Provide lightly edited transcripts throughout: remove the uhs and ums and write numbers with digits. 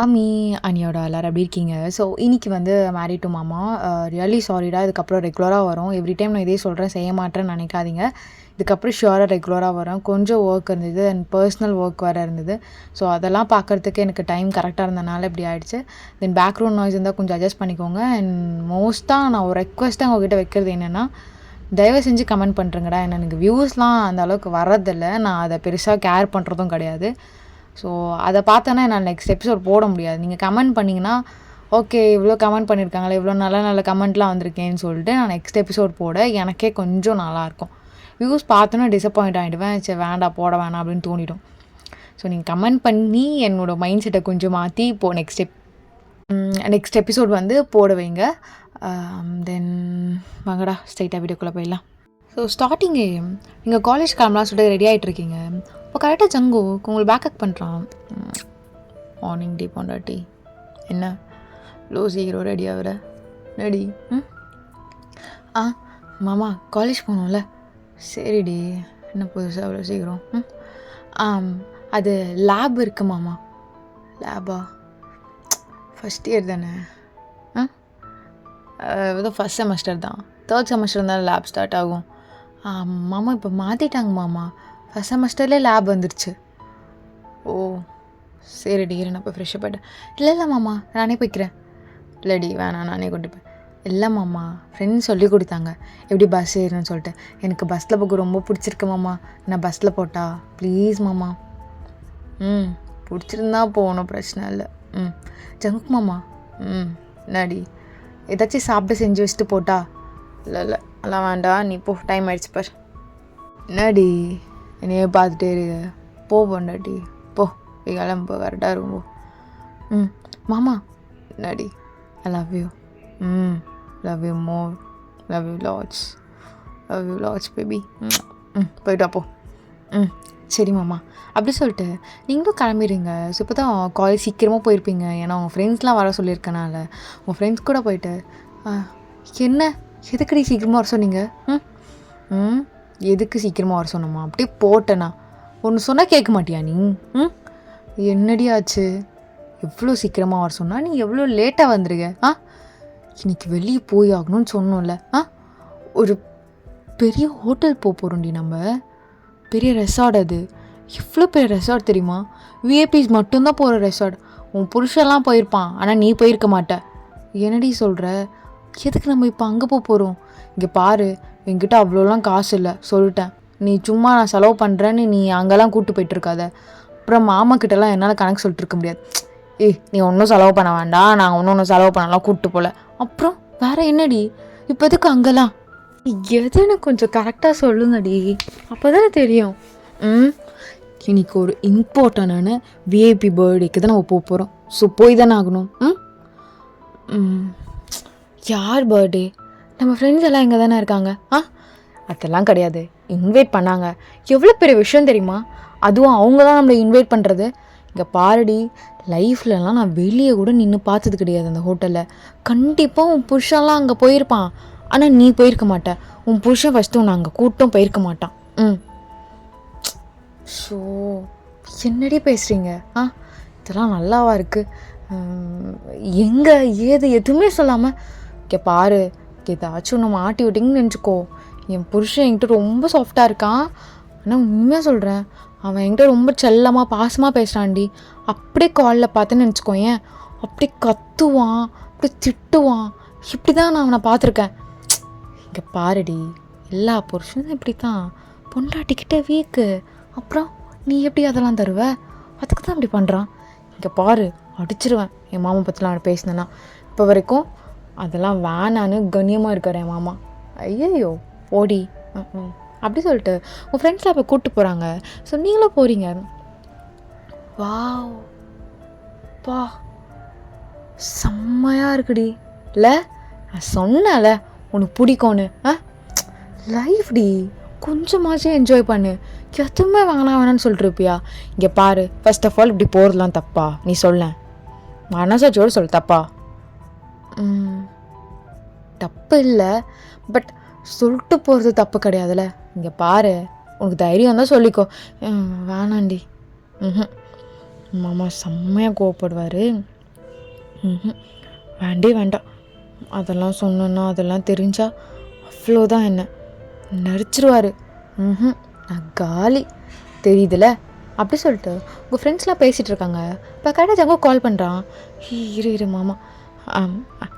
ஆமி அனியோட எல்லாரும் எப்படி இருக்கீங்க? ஸோ இன்னைக்கு வந்து மேரிட் டு மாமா. ரியலி சாரிடா. இதுக்கப்புறம் ரெகுலராக வரும். எவ்ரி டைம் நான் இதே சொல்கிறேன், செய்ய மாட்டேன்னு நினைக்காதீங்க. இதுக்கப்புறம் ஷியோராக ரெகுலராக வரும். கொஞ்சம் ஒர்க் இருந்தது அண்ட் பர்சனல் ஒர்க் வேறு இருந்தது. ஸோ அதெல்லாம் பார்க்குறதுக்கு எனக்கு டைம் கரெக்டாக இருந்தனால இப்படி ஆகிடுச்சு. தென் பேக்ரவுண்ட் நாய்ஸ் இருந்தால் கொஞ்சம் அட்ஜஸ்ட் பண்ணிக்கோங்க. அண்ட் மோஸ்ட்டாக நான் ஒரு ரெக்வஸ்ட்டாக உங்ககிட்ட வைக்கிறது என்னென்னா, தயவு செஞ்சு கமெண்ட் பண்ணுறேங்கடா. எனக்கு வியூஸ்லாம் அந்த அளவுக்கு வர்றதில்ல. நான் அதை பெருசாக கேர் பண்ணுறதும் கிடையாது. ஸோ அதை பார்த்தோன்னா நான் நெக்ஸ்ட் எபிசோட் போட முடியாது. நீங்கள் கமெண்ட் பண்ணிங்கன்னா ஓகே, இவ்வளோ கமெண்ட் பண்ணியிருக்காங்களே, இவ்வளோ நல்ல நல்ல கமெண்ட்லாம் வந்திருக்கேன்னு சொல்லிட்டு நான் நெக்ஸ்ட் எபிசோட் போட எனக்கே கொஞ்சம் நல்லாயிருக்கும். வியூஸ் பார்த்தோன்னா டிசப்பாயிண்ட் ஆகிடுவேன். சரி வேண்டாம், போட வேணாம் அப்படின்னு தோணிடும். ஸோ நீங்கள் கமெண்ட் பண்ணி என்னோடய மைண்ட் செட்டை கொஞ்சம் மாற்றி இப்போது நெக்ஸ்ட் எபிசோட் வந்து போட வைங்க. தென் வாங்கடா ஸ்ட்ரைட்டாக வீடியோக்குள்ளே போயிடலாம். ஸோ ஸ்டார்டிங்கே நீங்கள் காலேஜ் கிளம்பலாம் சொல்லிட்டு ரெடி ஆகிட்ருக்கீங்க. இப்போ கரெக்டாக ஜங்கு உங்களுக்கு பேக்கப் பண்ணுறான். மார்னிங் டீ பொண்டாட்டி என்ன லோ சீக்கிரம் ரெடி ஆகிற ரெடி. மாமா காலேஜ் போகணும்ல. சரிடி, என்ன புதுசாக அவ்வளோ சீக்கிரம்? அது லேப் இருக்கு மாமா. லேபா? ஃபஸ்ட் இயர் தானே? ஏதோ ஃபஸ்ட் செமஸ்டர் தான். தேர்ட் செமஸ்டர் இருந்தாலும் லேப் ஸ்டார்ட் ஆகும். மாமா இப்போ மாற்றிட்டாங்க மாமா. ஃபஸ்ட் செமஸ்டர்லேயே லேப் வந்துருச்சு. ஓ சரிடி, நான் இப்போ ஃப்ரெஷ்ஷாக போய்ட்டேன். இல்லை மாமா, நானே போய்க்கிறேன். இல்லைடி வேணாம், நானே கொண்டு போய். இல்லை மாமா, ஃப்ரெண்ட்ஸ் சொல்லி கொடுத்தாங்க எப்படி பஸ் ஏறுன்னு சொல்லிட்டு. எனக்கு பஸ்ஸில் போக ரொம்ப பிடிச்சிருக்கு மாமா. நான் பஸ்ஸில் போட்டா ப்ளீஸ் மாமா. பிடிச்சிருந்தா போகணும், பிரச்சனை இல்லை. ஜங்க் மாமா. என்னடி ஏதாச்சும் சாப்பிட செஞ்சு வச்சுட்டு போட்டா? இல்லை அதெல்லாம் வேண்டாம், நீ போ, டைம் ஆகிடுச்சு பார். என்னடி என்னையே பார்த்துட்டே இருக்க? போ பொண்டாட்டி போ, கிளம்பு, கரெக்டாக இருக்கும். மாமா. என்னடி? ஐ love you. Love you more. Love you lots baby. போய்ட்டு அப்போ. சரி மாமா. அப்படி சொல்லிட்டு நீங்களும் கிளம்பிடுங்க. ஸோ இப்போ தான் காலேஜ் சீக்கிரமாக போயிருப்பீங்க. ஏன்னா உங்கள் ஃப்ரெண்ட்ஸ்லாம் வர சொல்லியிருக்கனால உங்கள் ஃப்ரெண்ட்ஸ் கூட போயிட்டு என்ன எதுக்குடி சீக்கிரமாக வர சொன்னீங்க? எதுக்கு சீக்கிரமாக வர சொன்னோமா? அப்படியே போட்டேண்ணா. ஒன்று சொன்னால் கேட்க மாட்டியா நீ? என்னடி ஆச்சு? எவ்வளோ சீக்கிரமாக வர சொன்னால் நீ எவ்வளோ லேட்டாக வந்துருக்க? இன்னைக்கு வெளியே போய் ஆகணும்னு சொன்னோம்ல. ஒரு பெரிய ஹோட்டல் போகிறோண்டி நம்ம. பெரிய ரெசார்ட். அது எவ்வளோ பெரிய ரெசார்ட் தெரியுமா? விஐபிஸ் மட்டும்தான் போகிற ரெசார்ட். உன் புருஷன்லாம் போயிருப்பான், ஆனால் நீ போயிருக்க மாட்ட. என்னடி சொல்கிற? எதுக்கு நம்ம இப்போ அங்கே போகிறோம்? இங்கே பாரு, என்கிட்ட அவ்வளோலாம் காசு இல்லை சொல்லிட்டேன். நீ சும்மா நான் செலவு பண்ணுறேன்னு நீ அங்கெல்லாம் கூப்பிட்டு போயிட்டுருக்காத. அப்புறம் மாமா கிட்டலாம் என்னால் கணக்கு சொல்லிட்டு இருக்க முடியாது. நீ ஒன்றும் செலவு பண்ண வேண்டாம், நாங்கள் ஒன்றும் செலவு பண்ணலாம் கூப்பிட்டு போகல. அப்புறம் வேறு என்னடி இப்போ எதுக்கு அங்கெல்லாம்? எதுன்னு கொஞ்சம் கரெக்டாக சொல்லுங்கடி, அப்போ தானே தெரியும். இன்னைக்கு ஒரு இம்பார்ட்டண்டான விஐபி பர்த்டேக்கு தான் நம்ம போகிறோம். ஸோ போய் தானே ஆகணும். யார் பர்த்டே? நம்ம ஃப்ரெண்ட்ஸ் எல்லாம் இங்கே தானே இருக்காங்க. அதெல்லாம் கிடையாது, இன்வைட் பண்ணாங்க. எவ்வளோ பெரிய விஷயம் தெரியுமா? அதுவும் அவங்க தான் நம்மளை இன்வைட் பண்ணுறது. இங்கே பாருடி, லைஃப்லலாம் நான் வெளியே கூட நின்று பார்த்தது கிடையாது அந்த ஹோட்டலில். கண்டிப்பாக உன் புருஷன்லாம் அங்கே போயிருப்பான், ஆனால் நீ போயிருக்க மாட்டேன். உன் புருஷன் ஃபஸ்ட்டு உன்னை அங்கே கூட்டம் போயிருக்க மாட்டான். ஸோ என்னடி பேசுகிறீங்க? இதெல்லாம் நல்லாவா இருக்குது? எங்கே ஏது எதுவுமே சொல்லாமல் இங்கே பாரு, ஏதாச்சும் நம்ம ஆட்டி விட்டிங்கன்னு நினச்சிக்கோ. என் புருஷன் என்கிட்ட ரொம்ப சாஃப்டாக இருக்கான், ஆனால் உண்மையாக சொல்கிறேன், அவன் என்கிட்ட ரொம்ப செல்லமாக பாசமாக பேசுகிறான்டி. அப்படியே காலில் பார்த்தேன்னு நினச்சிக்கோ, ஏன் அப்படியே கத்துவான், அப்படியே திட்டுவான். இப்படி தான் நான் அவனை பார்த்துருக்கேன். இங்கே பாருடி, எல்லா புருஷனும் இப்படி தான், பொண்டாட்டிக்கிட்ட வீக்கு. அப்புறம் நீ எப்படி அதெல்லாம் தருவ? அதுக்கு தான் அப்படி பண்ணுறான். இங்கே பாரு, அடிச்சிருவேன் என் மாமா பற்றிலாம் அவனை பேசினேன்னா. இப்போ வரைக்கும் அதெல்லாம் வேணான்னு கண்ணியமாக இருக்கார் என் மாமா. ஐயோ ஓடி. அப்படி சொல்லிட்டு உங்கள் ஃப்ரெண்ட்ஸ்லாம் இப்போ கூப்பிட்டு போகிறாங்க. ஸோ நீங்களும் போகிறீங்க. வாவ் பா, செம்மையாக இருக்குடி. இல்லை நான் சொன்னேன்ல உனக்கு பிடிக்கும்னு. லைஃப் டி, கொஞ்சமாச்சும் என்ஜாய் பண்ணு. எதுவுமே வேணான்னு சொல்லிட்டுருப்பியா? இங்கே பாரு, ஃபர்ஸ்ட் ஆஃப் ஆல் இப்படி போகிறதுலாம் தப்பா? நீ சொல்ல, மனசாச்சோடு சொல். தப்பா? தப்பு இல்லை, பட் சொல்லிட்டு போகிறது தப்பு கிடையாதுல்ல. இங்கே பாரு, உனக்கு தைரியம் தான் சொல்லிக்கோ. வேணாண்டி. மாமா செம்மையாக கோவப்படுவார். வேண்டாம், அதெல்லாம் சொன்னோன்னா அதெல்லாம் தெரிஞ்சா அவ்வளோதான், என்ன நடிச்சிருவார். நான் காலி, தெரியுதுல. அப்படி சொல்லிட்டு உங்கள் ஃப்ரெண்ட்ஸ்லாம் பேசிகிட்டு இருக்காங்க. இப்போ கரெக்டாக ஜங்கோ கால் பண்ணுறான். இரு மாமா.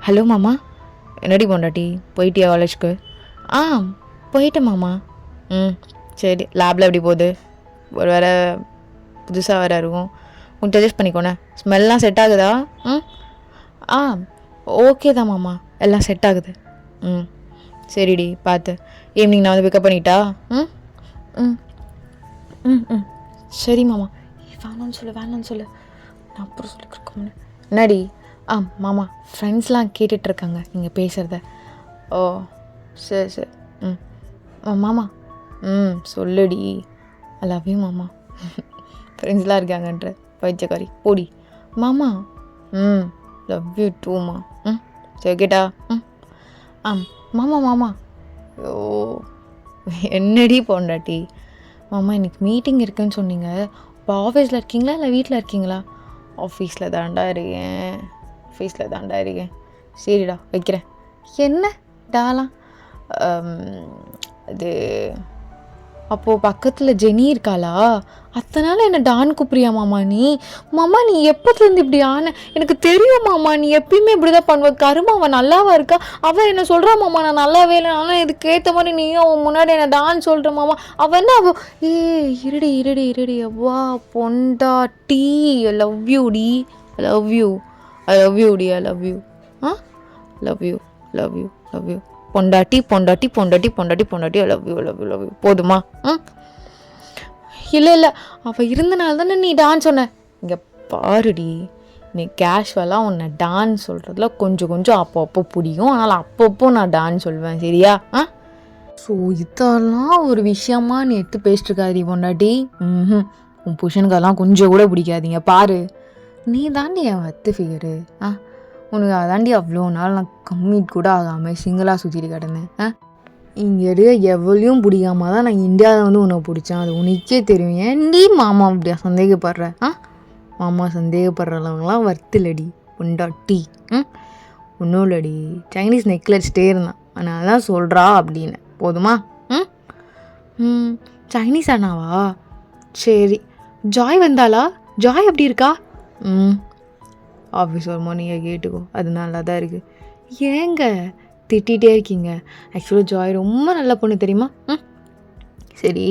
ஹலோ மாமா. என்னடி பொண்டாட்டி, போயிட்டியா காலேஜ்க்கு? போயிட்டேன் மாமா. சரி, லேபில் எப்படி போகுது? ஒரு வேளை புதுசாக வேறு இருக்கும், கொஞ்சம் அட்ஜஸ்ட் பண்ணிக்கோண்ணே. ஸ்மெல்லாம் செட் ஆகுதா? ஓகே தான் மாமா, எல்லாம் செட் ஆகுது. சரிடி, பார்த்து ஈவினிங் நான் வந்து பிக்கப் பண்ணிட்டா? சரி மாமா. வேணான்னு சொல்லு, நான் அப்புறம் சொல்லிக்கிறேன். என்னடி? மாமா, ஃப்ரெண்ட்ஸ்லாம் கேட்டுட்ருக்காங்க நீங்கள் பேசுகிறத. ஓ சரி. மாமா. சொல்லுடி. ஐ லவ் யூ மாமா. ஃப்ரெண்ட்ஸ்லாம் இருக்காங்கன்ற பைத்தியக்காரி, போடி. மாமா. Love you டூமா. சரி கேட்டா? மாமா. ஓ என்னடி பொண்டாட்டி? மாமா, இன்னைக்கு மீட்டிங் இருக்குன்னு சொன்னீங்க. இப்போ ஆஃபீஸில் இருக்கீங்களா இல்லை வீட்டில் இருக்கீங்களா? ஆஃபீஸில் தாண்டா இருக்கேன். சரிடா, வைக்கிறேன். என்ன டாலாம்? அது அப்போது பக்கத்தில் ஜெனி இருக்காளா, அத்தனால என்ன டான் கூப்பிட்றியா மாமா நீ? மாமா, நீ எப்போத்துலேருந்து இப்படி எனக்கு தெரியும் மாமா, நீ எப்பயுமே இப்படி தான் பண்ணுவ. கருமா, அவன் நல்லாவா இருக்கா? அவன் என்ன சொல்கிறா மாமா, நான் நல்லாவே இல்லை, ஆனால் இதுக்கு ஏற்ற மாதிரி நீயும் அவன் முன்னாடி என்ன டான் சொல்கிற மாமா. அவன் என்ன இருடி அவ்வா பொண்டாட்டி. ஐ லவ் யூ டி. லவ் யூ பொண்டாட்டி. I love you. போதுமா? இல்லை, அவள் இருந்தனால தானே நீ டான்ஸ் சொன்ன. இங்கே பாருடி, நீ கேஷுவலாக உன்னை டான்ஸ் சொல்கிறதுல கொஞ்சம் அப்பப்போ பிடிக்கும், அதனால் அப்பப்போ நான் டான்ஸ் சொல்வேன், சரியா? ஸோ இதெல்லாம் ஒரு விஷயமா நீ எடுத்து பேசிட்டுருக்காதி பொண்டாட்டி. உன் புருஷனுக்கு அதெல்லாம் கொஞ்சம் கூட பிடிக்காதீங்க. பாரு, நீ தாண்டி என் வத்து ஃபிகரு. உனக்கு அதாண்டி அவ்வளோ நாள் நான் கம்மிட் கூட ஆகாமல் சிங்கிளாக சுற்றிட்டு கிடந்தேன். இங்கே எவ்வளோயும் பிடிக்காம தான் நான் இந்தியாவில் வந்து உன்னை பிடிச்சேன். அது உனக்கே தெரியும். ஏன்டி மாமா அப்படியா சந்தேகப்படுற? மாமா சந்தேகப்படுறவங்களாம் வர்த்தில்லடி பொண்டாட்டி. ஒன்றும் இல்லடி, சைனீஸ் நெக்லஸ்ட்டே இருந்தான், அதனால தான் சொல்கிறா அப்படின்னு. போதுமா? சைனீஸ் அண்ணாவா? சரி. ஜாய் வந்தாளா? ஜாய் எப்படி இருக்கா? ஆஃபீஸ் வருமா, நீங்கள் கேட்டுக்கோ, அது நல்லா தான் இருக்குது. ஏங்க திட்டிகிட்டே இருக்கீங்க? ஆக்சுவலாக ஜாய் ரொம்ப நல்ல பொண்ணு, தெரியுமா? சரி,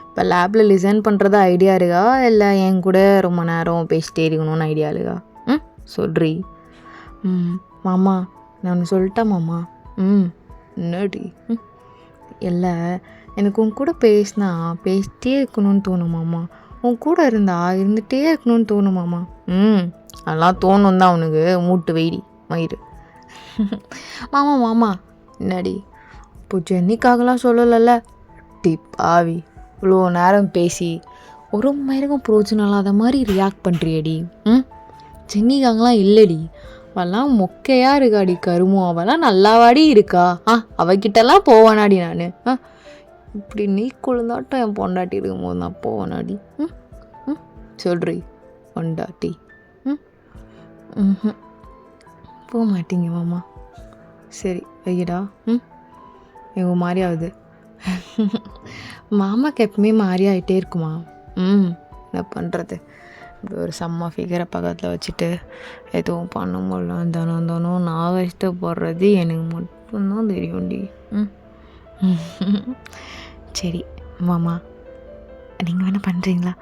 இப்போ லேபில் லிசன் பண்ணுறதா ஐடியா இருக்கா, இல்லை என் கூட ரொம்ப நேரம் பேசிட்டே இருக்கணும்னு ஐடியா இருக்கா? சொல்றி. மாமா, நான் சொல்லிட்டா மாமா? என்னடி? இல்லை, எனக்கு உன் கூட பேசிட்டே இருக்கணும்னு தோணும் மாமா. உன் கூட இருந்துகிட்டே இருக்கணும்னு தோணும் மாமா. அதெல்லாம் தோணும் தான் உனக்கு, மூட்டு வெயிடி மயிறு. மாமா என்னடி? இப்போ ஜென்னிக்காகலாம் சொல்லலைல்ல? பாவி, இவ்வளோ நேரம் பேசி ஒரு மயிருக்கும் பிரோஜனம் இல்லாத மாதிரி ரியாக்ட் பண்ணுறியடி. ஜென்னிக்காகலாம் இல்லடி, அவெல்லாம் மொக்கையாக இருக்காடி கருமோ. அவெல்லாம் நல்லாவாடி இருக்கா? அவகிட்டலாம் போவானாடி நான்? இப்படி நீ குழந்தாட்டம் என் பொண்டாட்டி இருக்கும்போது நான் போவானாடி? சொல்றி பொண்டாட்டி. போக மாட்டீங்க மாமா. சரி வையடா. இவங்க மாதிரி ஆகுது. மாமாக்கு எப்பவுமே மாறி ஆகிட்டே இருக்குமா? என்ன பண்ணுறது, இப்படி ஒரு செம்ம ஃபிகரை பக்கத்தில் வச்சுட்டு எதுவும் பண்ண முடியல. தானும் நான் இஷ்டப்படுறது எனக்கு மட்டும்தான் தெரியும்டி. சரி மாமா, நீங்கள் வேணா பண்ணுறீங்களா?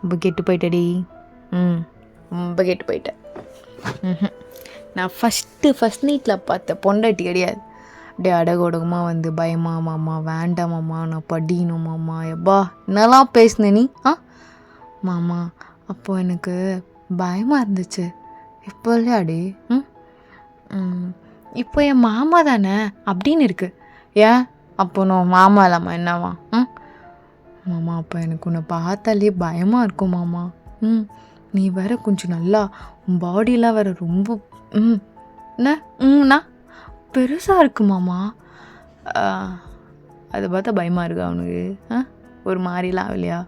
ரொம்ப கெட்டு போயிட்டடி. ரொம்ப கெட்டு போயிட்டேன். நான் ஃபஸ்ட் நைட்டில் பார்த்த பொண்டாட்டி கிடையாது. அப்படியே அடகொடகமாக வந்து பயமா மாமா, வேண்டாம் மாமா, நான் படிக்கணும் மாமா, எப்பா என்னெல்லாம் பேசுன நீ? மாமா, அப்போது எனக்கு பயமாக இருந்துச்சு. இப்போ இல்லையாடி? இப்போ என் மாமா தானே அப்படின்னு இருக்கு. ஏன் அப்போ நான் மாமா இல்லாமா என்னவா? மாமா, அப்போ எனக்கு உன்னை பார்த்தாலே பயமாக இருக்கும் மாமா. நீ வேற கொஞ்சம் நல்லா, உன் பாடியெலாம் வேற ரொம்ப என்ன பெருசாக இருக்கு மாமா. அதை பார்த்தா பயமாக இருக்கா அவனுக்கு? ஒரு மாதிரிலாம் இல்லையா?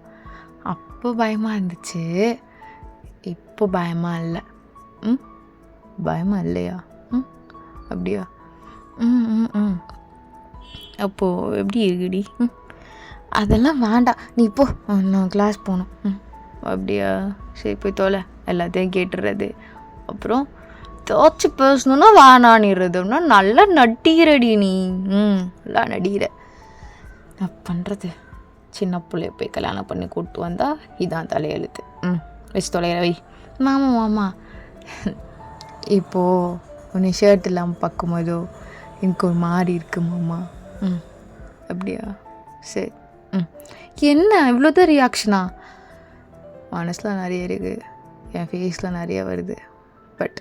அப்போ பயமாக இருந்துச்சு, இப்போ பயமாக இல்லை. ம் பயமாக இல்லையா? ம் அப்படியா? ம் ம் ம் அப்போது எப்படி இருக்குடி? அதெல்லாம் வேண்டாம், நீ போ, நான் கிளாஸ் போகணும். அப்படியா? சரி போய் தொலை, எல்லாத்தையும் கேட்டுறது. அப்புறம் தோச்சு பேசணுன்னா வேணான்னுறதுன்னா நல்லா நடிக்கிறடி நீ. நல்லா நடிகிற. நான் பண்ணுறது சின்ன பிள்ளைய போய் கல்யாணம் பண்ணி கூப்பிட்டு வந்தால் இதான் தலையெழுத்து. வச்சு தொலைகிற வை. மாமா இப்போது உன்னை ஷர்ட் இல்லாமல் பார்க்கும்போதோ எனக்கு ஒரு மாதிரி இருக்கு மாமா. அப்படியா? சரி. என்ன இவ்வளோதான் ரியாக்ஷனா? மனசில் நிறைய இருக்குது, என் ஃபேஸில் நிறைய வருது, பட்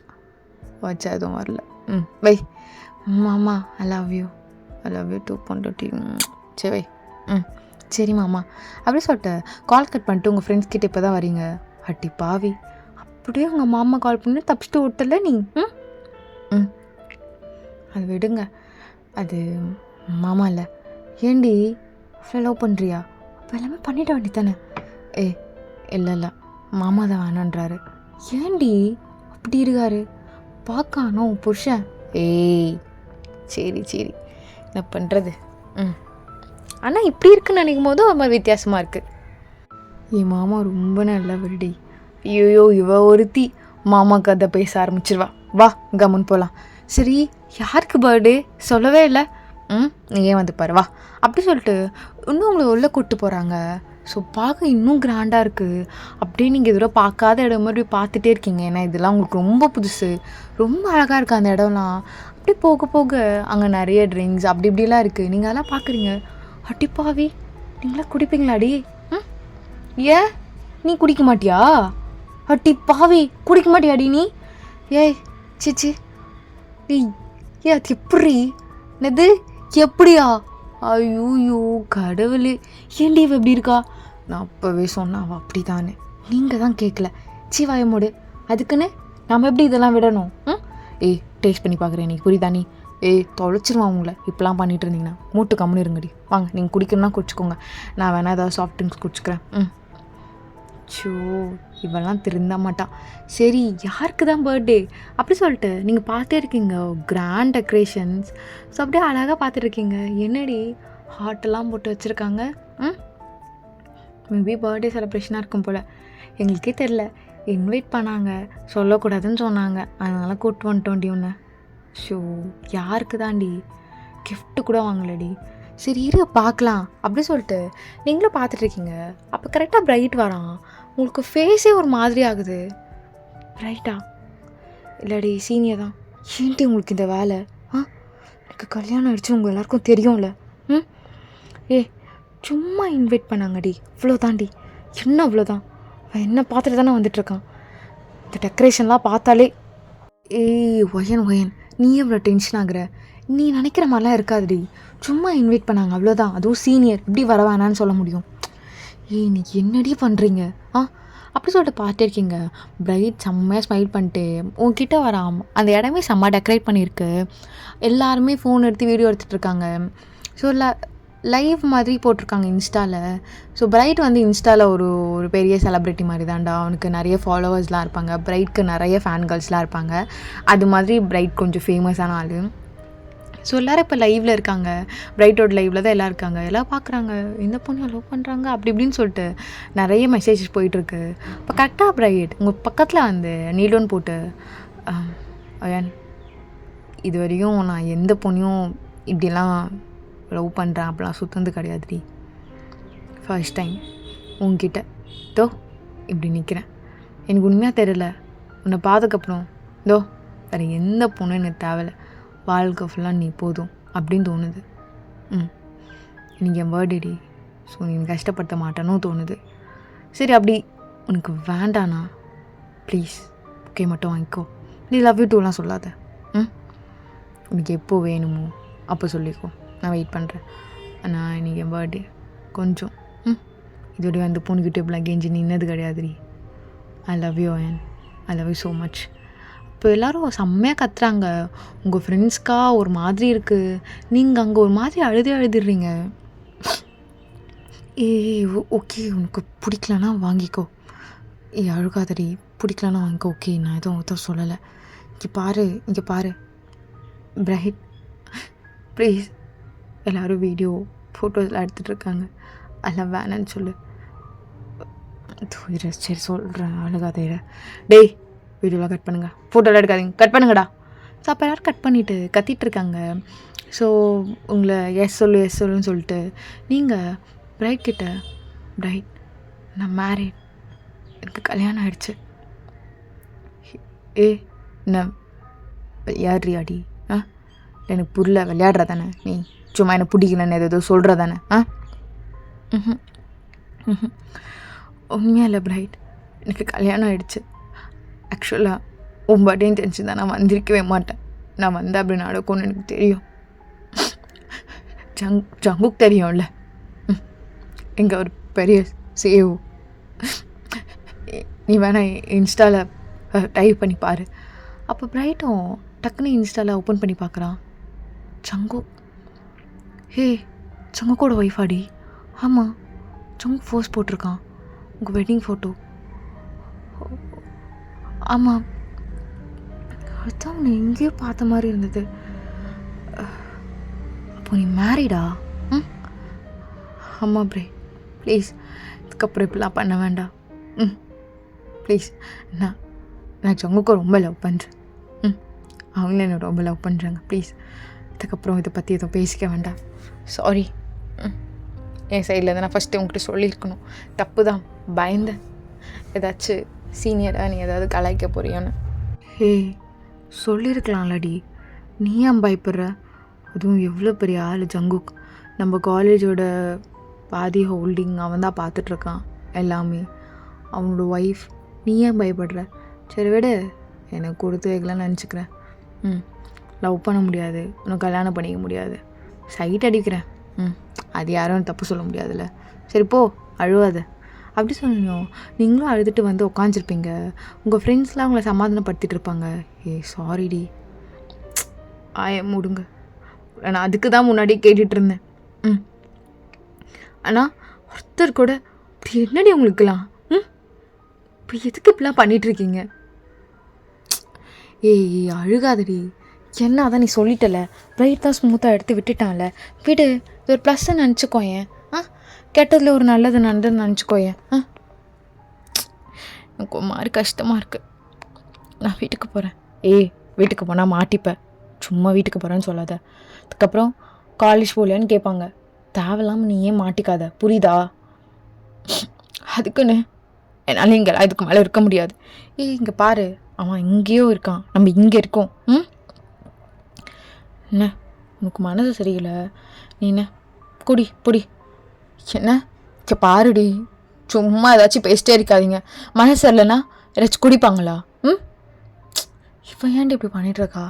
வச்சா எதுவும் வரல. வை. மாமா ஐ லவ் யூ டூ பொண்டாட்டி. சரி வை. சரி மாமா அப்படி சொல்லிட்டு கால் கட் பண்ணிட்டு உங்கள் ஃப்ரெண்ட்ஸ் கிட்டே இப்போ தான் வரீங்க. அட்டி பாவி, அப்படியே உங்கள் மாமா கால் பண்ணி தப்பிச்சுட்டு ஓட்டல நீ. அது விடுங்க, அது மாமா இல்லை. ஏண்டி அவ்வளோ லவ் பண்ணுறியா? அப்போ எல்லாமே பண்ணிட வேண்டி தானே? இல்லை மாமா தான் வேணான்றாரு. ஏண்டி அப்படி இருக்காரு? பார்க்கானோ புருஷன். சரி என்ன பண்ணுறது? ஆனால் இப்படி இருக்குன்னு நினைக்கும் போதும் அது மாதிரி வித்தியாசமாக இருக்குது. என் மாமா ரொம்ப நல்லவருடி. ஐயோ இவ ஒருத்தி மாமா கதை பேச ஆரம்பிச்சிருவா. வா கம்முன்னு போகலாம். சரி யாருக்கு பர்த்டே சொல்லவே இல்லை? நீ ஏன் வந்து பாரு வா. அப்படி சொல்லிட்டு இன்னும் உங்களை உள்ளே கூப்பிட்டு போகிறாங்க. ஸோ பார்க்க இன்னும் கிராண்டாக இருக்குது. அப்படியே நீங்கள் இதோட பார்க்காத இடம் மாதிரி பார்த்துட்டே இருக்கீங்க. ஏன்னா இதெல்லாம் உங்களுக்கு ரொம்ப புதுசு, ரொம்ப அழகாக இருக்குது அந்த இடம்லாம். அப்படி போக போக அங்கே நிறைய ட்ரிங்க்ஸ் அப்படி இப்படிலாம் இருக்குது. நீங்கள் அதெல்லாம் பார்க்குறீங்க. அட்டிப்பாவி, நீங்களாம் குடிப்பீங்களாடி? ஏன் நீ குடிக்க மாட்டியா? அட்டி பாவி, குடிக்க மாட்டியாடி நீ? ஏய் சிச்சி அது எப்படி? என்னது எப்படியா? ஐயோ கடவுளே, ஏண்டி இவ எப்படி இருக்கா? நான் அப்போவே சொன்னா அவள் அப்படி தானே. நீங்கள் தான் கேட்கல. வாயமோடு அதுக்குன்னு நம்ம எப்படி இதெல்லாம் விடணும்? டேஸ்ட் பண்ணி பார்க்குறேன், இன்னைக்கு புரியுதா நீ? தொலைச்சிருவான் உங்களை இப்போலாம் பண்ணிட்டு இருந்தீங்கன்னா. மூட்டு கம்முன்னு இருங்கடி. வாங்க, நீங்கள் குடிக்கணும்னா குடிச்சிக்கோங்க, நான் வேணா ஏதாவது சாஃப்ட் ட்ரிங்க்ஸ் குடிச்சிக்கிறேன். ஷோ இவெல்லாம் திருந்த மாட்டான். சரி யாருக்கு தான் பர்த்டே அப்படி சொல்லிட்டு நீங்கள் பார்த்தே இருக்கீங்க, கிராண்ட் டெக்கரேஷன்ஸ். ஸோ அப்படியே அழகாக பார்த்துருக்கீங்க. என்னடி ஹார்ட்டெல்லாம் போட்டு வச்சுருக்காங்க. மேபி பர்த்டே செலிப்ரேஷனாக இருக்கும் போல், எங்களுக்கே தெரில. இன்வைட் பண்ணாங்க, சொல்லக்கூடாதுன்னு சொன்னாங்க, அதனால் கூப்பிட்டு வந்துட்டோண்டி ஒன்று. ஷோ யாருக்கு தாண்டி? கிஃப்ட்டு கூட வாங்கலடி. சரி இரு பார்க்கலாம் அப்படி சொல்லிட்டு நீங்களும் பார்த்துட்ருக்கீங்க. அப்போ கரெக்டாக பிரைட் வரான். உங்களுக்கு ஃபேஸே ஒரு மாதிரி ஆகுது. பிரைட்டா? இல்லடி சீனியர் தான். ஏன்ட்டி உங்களுக்கு இந்த வேலை? எனக்கு கல்யாணம் ஆகிடுச்சு உங்கள் எல்லாருக்கும் தெரியும்ல. சும்மா இன்வைட் பண்ணாங்கடி, இவ்வளோதாண்டி. என்ன அவ்வளோதான்? அவன் என்ன பார்த்துட்டு தானே வந்துட்டுருக்கான். இந்த டெக்கரேஷன்லாம் பார்த்தாலே ஒயன் நீ எவ்வளோ டென்ஷன் ஆகுற? நீ நினைக்கிற மாதிரிலாம் இருக்காதுடி. சும்மா இன்வைட் பண்ணாங்க அவ்வளோதான். அதுவும் சீனியர், இப்படி வர வேணான்னு சொல்ல முடியும்? இன்னைக்கு என்னடி பண்ணுறீங்க? அப்படி சொல்லிட்டு பார்த்துட்டே இருக்கீங்க. பிரைட் செம்மையாக ஸ்மைல் பண்ணிட்டு உங்ககிட்ட வராம். அந்த இடமே செம்ம டெக்கரேட் பண்ணியிருக்கு. எல்லாருமே ஃபோன் எடுத்து வீடியோ எடுத்துகிட்ருக்காங்க. ஸோ லைவ் மாதிரி போட்டிருக்காங்க இன்ஸ்டாவில். ஸோ பிரைட் வந்து இன்ஸ்டாவில் ஒரு பெரிய செலிப்ரிட்டி மாதிரி தான்டா. அவனுக்கு நிறைய ஃபாலோவர்ஸ்லாம் இருப்பாங்க. பிரைட்க்கு நிறைய ஃபேன் கேர்ள்ஸ்லாம் இருப்பாங்க. அது மாதிரி பிரைட் கொஞ்சம் ஃபேமஸான ஆள். ஸோ எல்லோரும் இப்போ லைவில் இருக்காங்க. பிரைட்டோட லைவில் தான் எல்லாம் இருக்காங்க. எல்லாம் பார்க்குறாங்க, இந்த பொண்ணு லவ் பண்ணுறாங்க அப்படி இப்படின்னு சொல்லிட்டு நிறைய மெசேஜஸ் போயிட்டுருக்கு. இப்போ கரெக்டாக பிரைட் உங்கள் பக்கத்தில் வந்து நீலோன்னு போட்டு, அயன் இது வரையும் நான் எந்த பொண்ணையும் இப்படிலாம் லவ் பண்ணுறேன் அப்படிலாம் சுத்தந்து கிடையாதுடி. ஃபர்ஸ்ட் டைம் உங்ககிட்ட இப்படி நிற்கிறேன். எனக்கு உண்மையாக தெரியல. உன்னை பார்த்ததுக்கப்புறம் வேறு எந்த பொண்ணும் எனக்கு தேவையில்லை, வாழ்க்கை ஃபுல்லாக நீ போதும் அப்படின்னு தோணுது. இன்றைக்கி என் பர்த்டேடி. ஸோ நீ கஷ்டப்படுத்த மாட்டேன்னு தோணுது. சரி அப்படி உனக்கு வேண்டாண்ணா ப்ளீஸ் ஓகே மட்டும் வாங்கிக்கோ. நீ லவ் யூ டூலாம் சொல்லாத. உனக்கு எப்போ வேணுமோ அப்போ சொல்லிக்கோ, நான் வெயிட் பண்ணுறேன். ஆனால் இன்றைக்கி என் பர்த்டே கொஞ்சம் இதோடைய அந்த பொண்ணுக்கிட்ட இப்படிலாம் கெஞ்சி நின்னது கிடையாதுடி. I love you Ayan, I love you so much. இப்போ எல்லோரும் செம்மையாக கத்துறாங்க. உங்கள் ஃப்ரெண்ட்ஸ்க்கா ஒரு மாதிரி இருக்குது, நீங்கள் அங்கே ஒரு மாதிரி அழுதுடுறீங்க. ஓகே உனக்கு பிடிக்கலன்னா வாங்கிக்கோ, அழுகாதடி, பிடிக்கலன்னா வாங்கிக்க. ஓகே, நான் எதுவும் சொல்லலை. இங்கே பாரு பிரைட், ப்ளீஸ். எல்லோரும் வீடியோ ஃபோட்டோஸ்லாம் எடுத்துகிட்ருக்காங்க, அதெல்லாம் வேணான்னு சொல்லு. சரி சொல்கிறேன், அழுகாத. டேய், வீடியோலாம் கட் பண்ணுங்கள், ஃபோட்டோலாம் எடுக்காதீங்க, கட் பண்ணுங்கடா. ஸோ அப்போ எல்லோரும் கட் பண்ணிவிட்டு கத்திகிட்ருக்காங்க. ஸோ உங்களை எஸ் சொல்லுன்னு சொல்லிட்டு நீங்கள் பிரைட் கிட்ட, பிரைட் நான் மேரிட், எனக்கு கல்யாணம் ஆகிடுச்சு. என்ன விளையாடுறியாடி? எனக்கு புரியல, விளையாடுற தானே நீ? சும்மா என்ன பிடிக்கலன்னு ஏதோ சொல்கிற தானே? உண்மையாக இல்லை பிரைட், எனக்கு கல்யாணம் ஆகிடுச்சு. ஆக்சுவலாக உன் பர்த்டேன்னு தெரிஞ்சு தான் நான் வந்திருக்கவே மாட்டேன். நான் வந்தேன் அப்படி நடக்கும்னு எனக்கு தெரியும். ஜங்குக் தெரியும்ல, இங்கே ஒரு பெரிய சேவ். நீ வேணா இன்ஸ்டாவில் டைப் பண்ணி பாரு. அப்போ பிரைட்டும் டக்குன்னு இன்ஸ்டாவில் ஓப்பன் பண்ணி பார்க்குறான். ஜங்குக், ஜங்குக்கோட ஒய்ஃபாடி? ஆமாம், ஜங்குக் போஸ்ட் போட்டிருக்கான், உங்கள் வெட்டிங் ஃபோட்டோ. ஆமாம், அதுதான் உன்னை எங்கேயோ பார்த்த மாதிரி இருந்தது. அப்போ நீ மேரிடா? ஆமாம் பிரே, ப்ளீஸ் இதுக்கப்புறம் இப்படிலாம் பண்ண வேண்டாம். ப்ளீஸ். நான் ஜங்குக்கை ரொம்ப லவ் பண்ணுறேன். அவங்களே என்னை ரொம்ப லவ் பண்ணுறாங்க. ப்ளீஸ் இதுக்கப்புறம் இதை பற்றி எதுவும் பேசிக்க வேண்டாம். சாரி, என் சைட்லேருந்து நான் ஃபஸ்ட்டு உங்கள்கிட்ட சொல்லியிருக்கணும். தப்பு தான், பயந்தேன் ஏதாச்சும் சீனியராக நீ ஏதாவது கலாய்க்க போறியோன்னு. சொல்லியிருக்கலாம்லடி, நீ ஏன் பயப்படுற? அதுவும் எவ்வளோ பெரிய ஆள் ஜங்குக், நம்ம காலேஜோட பாதி ஹோல்டிங் அவன் தான் பார்த்துட்ருக்கான் எல்லாமே, அவனோட ஒய்ஃப். நீ ஏன் பயப்படுற? சரி விடு, எனக்கு கொடுத்து வைக்கலான்னு நினச்சிக்கிறேன். லவ் பண்ண முடியாது, உனக்கு கல்யாணம் பண்ணிக்க முடியாது, சைட் அடிக்கிறேன். அது யாரும் தப்பு சொல்ல முடியாதுல்ல. சரி போ, அழுவாத. அப்படி சொல்லணும். நீங்களும் அழுதுட்டு வந்து உட்காந்துருப்பீங்க, உங்கள் ஃப்ரெண்ட்ஸ்லாம் உங்களை சமாதானப்படுத்திட்டு இருப்பாங்க. சாரிடி, மூடுங்க. நான் அதுக்கு தான் முன்னாடியே கேட்டுட்டு இருந்தேன். ஆனால் ஒருத்தர் கூட இப்படி என்னடி உங்களுக்குலாம் இப்போ எதுக்கு இப்படிலாம் பண்ணிகிட்ருக்கீங்க? அழுகாதடி. என்ன அதான் நீ சொல்லிட்டல, பிரைட் தான் ஸ்மூத்தாக எடுத்து விட்டுட்டான்ல, விடு. இது ஒரு ப்ளஸ்ஸை நினச்சிக்கோயேன். கெட்டதில் ஒரு நல்லது நடந்ததுன்னு நினச்சிக்கோயேன். எனக்கு ஒரு மாதிரி கஷ்டமாக இருக்குது. நான் வீட்டுக்கு போகிறேன். வீட்டுக்கு போனால் மாட்டிப்பேன். சும்மா வீட்டுக்கு போகிறேன்னு சொல்லாத. அதுக்கப்புறம் காலேஜ் போகலையான்னு கேட்பாங்க. தேவையில்லாமல் நீ ஏன் மாட்டிக்காத, புரியுதா? அதுக்குன்னு என்னால் இங்கெல்லாம் இதுக்கு மேலே இருக்க முடியாது. இங்கே பாரு, அவன் எங்கேயோ இருக்கான், நம்ம இங்கே இருக்கோம். என்ன உனக்கு மனசு சரியில்லை, நீ என்ன பொடி என்ன பாருடி, சும்மா ஏதாச்சும் பேசிட்டே இருக்காதீங்க. மனசு இல்லைன்னா ஏதாச்சும் குடிப்பாங்களா? இவன் ஏன்டி இப்படி பண்ணிகிட்ருக்கா?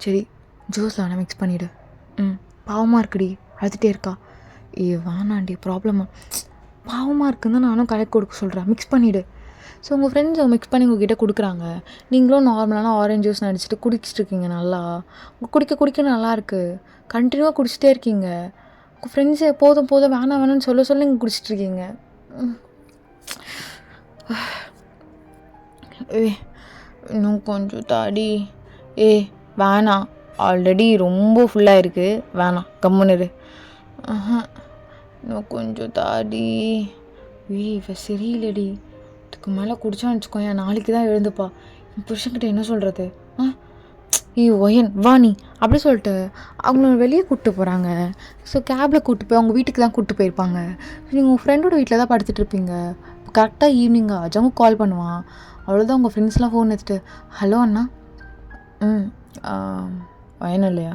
சரி, ஜூஸில் வேணால் மிக்ஸ் பண்ணிவிடு. பாவமாக இருக்குடி, அழுதுகிட்டே இருக்கா. வேணாண்டி, ப்ராப்ளமாக பாவமாக இருக்குன்னு தான் நானும் கலெக்ட் கொடுக்க சொல்கிறேன். மிக்ஸ் பண்ணிவிடு. ஸோ உங்கள் ஃப்ரெண்ட்ஸ் மிக்ஸ் பண்ணி உங்ககிட்ட கொடுக்குறாங்க, நீங்களும் நார்மலான ஆரஞ்ச் ஜூஸ் நடிச்சிட்டு குடிச்சிட்டு இருக்கீங்க. நல்லா குடிக்க நல்லாயிருக்கு, கண்டினியூவாக குடிச்சிட்டே இருக்கீங்க. உங்கள் ஃப்ரெண்ட்ஸு போதும் வேணான்னு சொல்ல நீங்கள் குடிச்சிட்ருக்கீங்க. இன்னும் கொஞ்சம் தாடி. வேணாம், ஆல்ரெடி ரொம்ப ஃபுல்லாக இருக்குது, வேணாம், கம்முன்னு. இன்னும் கொஞ்சம் தாடி. இவ சரியில்லடி, இதுக்கு மேலே குடிச்சான்னு வச்சுக்கோங்க, நாளைக்கு தான் எழுந்துப்பா. என் புருஷன்கிட்ட என்ன சொல்கிறது? ஒயன் வா நீ, அப்படி சொல்லிட்டு அவங்கள வெளியே கூப்பிட்டு போகிறாங்க. ஸோ கேபில் கூப்பிட்டு போய் அவங்க வீட்டுக்கு தான் கூப்பிட்டு போயிருப்பாங்க. நீங்கள் உங்கள் ஃப்ரெண்டோட வீட்டில் தான் படுத்துட்டு இருப்பீங்க. கரெக்டாக ஈவினிங்கா அஜாவும் கால் பண்ணுவான். அவ்வளோதான், உங்கள் ஃப்ரெண்ட்ஸ்லாம் ஃபோன் எடுத்துட்டு, ஹலோ அண்ணா. வயனும் இல்லையா?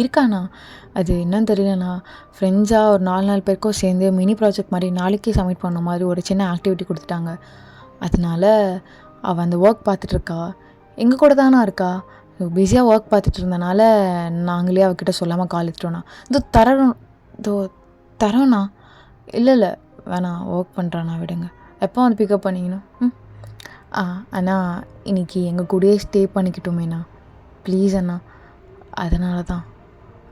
இருக்காண்ணா. அது என்னன்னு தெரியலண்ணா, ஃப்ரெண்ட்ஸாக ஒரு 4 பேருக்கும் சேர்ந்து மினி ப்ராஜெக்ட் மாதிரி நாளைக்கே சப்மிட் பண்ண மாதிரி ஒரு சின்ன ஆக்டிவிட்டி கொடுத்துட்டாங்க. அதனால அவள் அந்த ஒர்க் பார்த்துட்ருக்கா, எங்கள் கூட தானா இருக்கா. பிஸியாக ஒர்க் பார்த்துட்டு இருந்தனால நாங்களே அவகிட்ட சொல்லாமல் கால் எடுத்துட்டோண்ணா. தரோண்ணா. இல்லை வேணாம், ஒர்க் பண்ணுறாண்ணா, விடுங்க. எப்போ வந்து பிக்கப் பண்ணிக்கணும்? அண்ணா இன்றைக்கி எங்கள் கூடயே ஸ்டே பண்ணிக்கிட்டோமேண்ணா, ப்ளீஸ் அண்ணா. அதனால தான்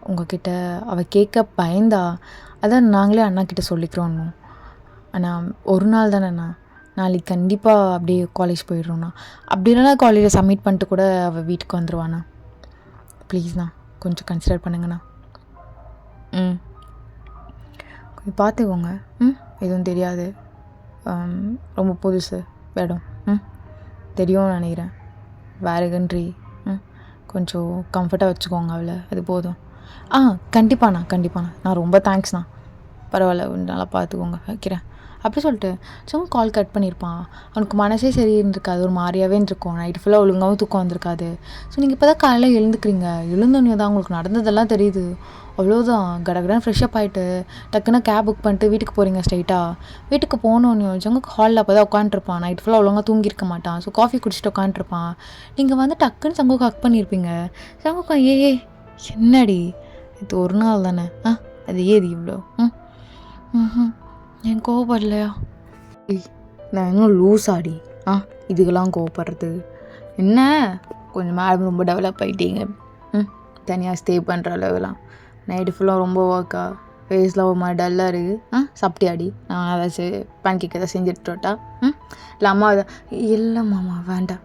உங்ககிட்ட அவள் கேட்க பயந்தா, அதான் நாங்களே அண்ணாக்கிட்ட சொல்லிக்கிறோம். அண்ணா ஒரு நாள் தானேண்ணா, நாளைக்கு கண்டிப்பாக அப்படியே காலேஜ் போயிடுறோண்ணா. அப்படி இல்லைனா காலேஜை சப்மிட் பண்ணிட்டு கூட அவள் வீட்டுக்கு வந்துடுவாண்ணா. ப்ளீஸ்ண்ணா கொஞ்சம் கன்சிடர் பண்ணுங்கண்ணா. கொஞ்சம் பார்த்துக்கோங்க. எதுவும் தெரியாது, ரொம்ப புதுசு இடம். தெரியும்னு நினைக்கிறேன், வேறு கண்ட்ரி. கொஞ்சம் கம்ஃபர்ட்டாக வச்சுக்கோங்க அவளை, அது போதும். கண்டிப்பாண்ணா கண்டிப்பாண்ணா, நான் ரொம்ப தேங்க்ஸ்ண்ணா. பரவாயில்ல, நல்லா பார்த்துக்கோங்க, வைக்கிறேன் அப்படி சொல்லிட்டு சும்மா கால் கட் பண்ணியிருப்பான். அவனுக்கு மனசே சரி இருந்திருக்காது, ஒரு மாதிரியாகவே இருந்திருக்கும். நைட்டு ஃபுல்லாக ஒழுங்காகவும் தூக்கம் வந்திருக்காது. ஸோ நீங்கள் இப்போ தான் காலையில் எழுந்துக்கிறீங்க, எழுந்தோன்னே தான் உங்களுக்கு நடந்ததெல்லாம் தெரியுது. அவ்வளோதான், கடகடன்னு ஃப்ரெஷ்அப் ஆகிட்டு டக்குன்னு கேப் புக் பண்ணிட்டு வீட்டுக்கு போகிறீங்க. ஸ்ட்ரைட்டாக வீட்டுக்கு போனோன்னே ஜங்குக்கு ஹாலில் அப்போ தான் உட்காந்துருப்பான். நைட் ஃபுல்லாக ஒழுங்காக தூங்கியிருக்க மாட்டான். ஸோ காஃபி குடிச்சிட்டு உட்காந்துருப்பான். நீங்கள் வந்து டக்குன்னு சங்குக்கு ஹக் பண்ணியிருப்பீங்க. சங்குக்கா என்னடி இது ஒரு நாள் தானே, அது ஏது இவ்வளோ என் கோவப்படலையா? நான் இன்னும் லூஸ் ஆடி இதுக்கெல்லாம் கோவப்படுறது என்ன? கொஞ்சம் மேடம் ரொம்ப டெவலப் ஆகிட்டீங்க. தனியாக ஸ்டே பண்ணுற அளவுலாம். நைட்டு ஃபுல்லாக ரொம்ப ஒர்க்கா, ஃபேஸ்லாம் ஒரு மாதிரி டல்லாக இருக்குது. சாப்பிட்டியாடி? நான் ஏதாச்சும் பேன் கேக் எதாவது செஞ்சுட்டுட்டா? இல்லை அம்மா இல்லை மாமா வேண்டாம்,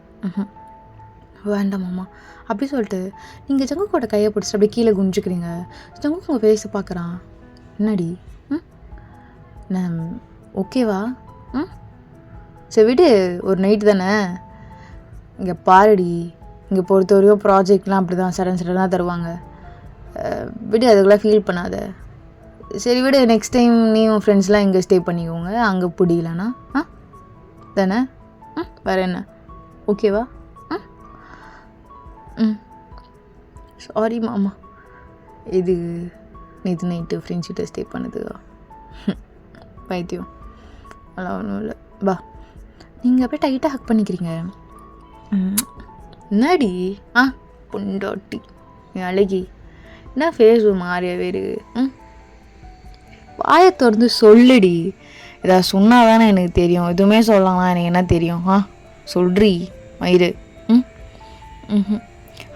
வேண்டாம் மாமா அப்படி சொல்லிட்டு நீங்கள் ஜங்குக்கோட கையை பிடிச்சிட்டு அப்படியே கீழே குஞ்சுக்கிறீங்க. ஜங்குக்கு உங்கள் ஃபேஸை பார்க்குறான். என்னடி நான் ஓகேவா? சரி விடு, ஒரு நைட்டு தானே. இங்கே பாருடி, இங்கே பொறுத்தவரையும் ப்ராஜெக்ட்லாம் அப்படி தான் சடனாக தருவாங்க. விடு, அதுக்கெல்லாம் ஃபீல் பண்ணாத. சரி விடு, நெக்ஸ்ட் டைம் நீ உன் ஃப்ரெண்ட்ஸ்லாம் இங்கே ஸ்டே பண்ணிக்கோங்க, அங்கே பிடிக்கலண்ணா. தானே? வேறு என்ன, ஓகேவா? சாரி மாமா, இது நேற்று நைட்டு ஃப்ரெண்ட்ஷிப்ட்ட ஸ்டே பண்ணுது. பைத்தியம், அதெல்லாம் ஒன்றும் இல்லை. பா நீங்கள் அப்படியே டைட்டாக ஹக் பண்ணிக்கிறீங்க. என்னடி பொண்டாட்டி அழகி, என்ன ஃபேஸ் ஒரு மாதிரியாவே இருக்கு. வாயை திறந்து சொல்லுடி. ஏதாவது சொன்னால் தானே எனக்கு தெரியும். எதுவுமே சொல்லலாம் எனக்கு என்ன தெரியும்? சொல்றி மயிறு.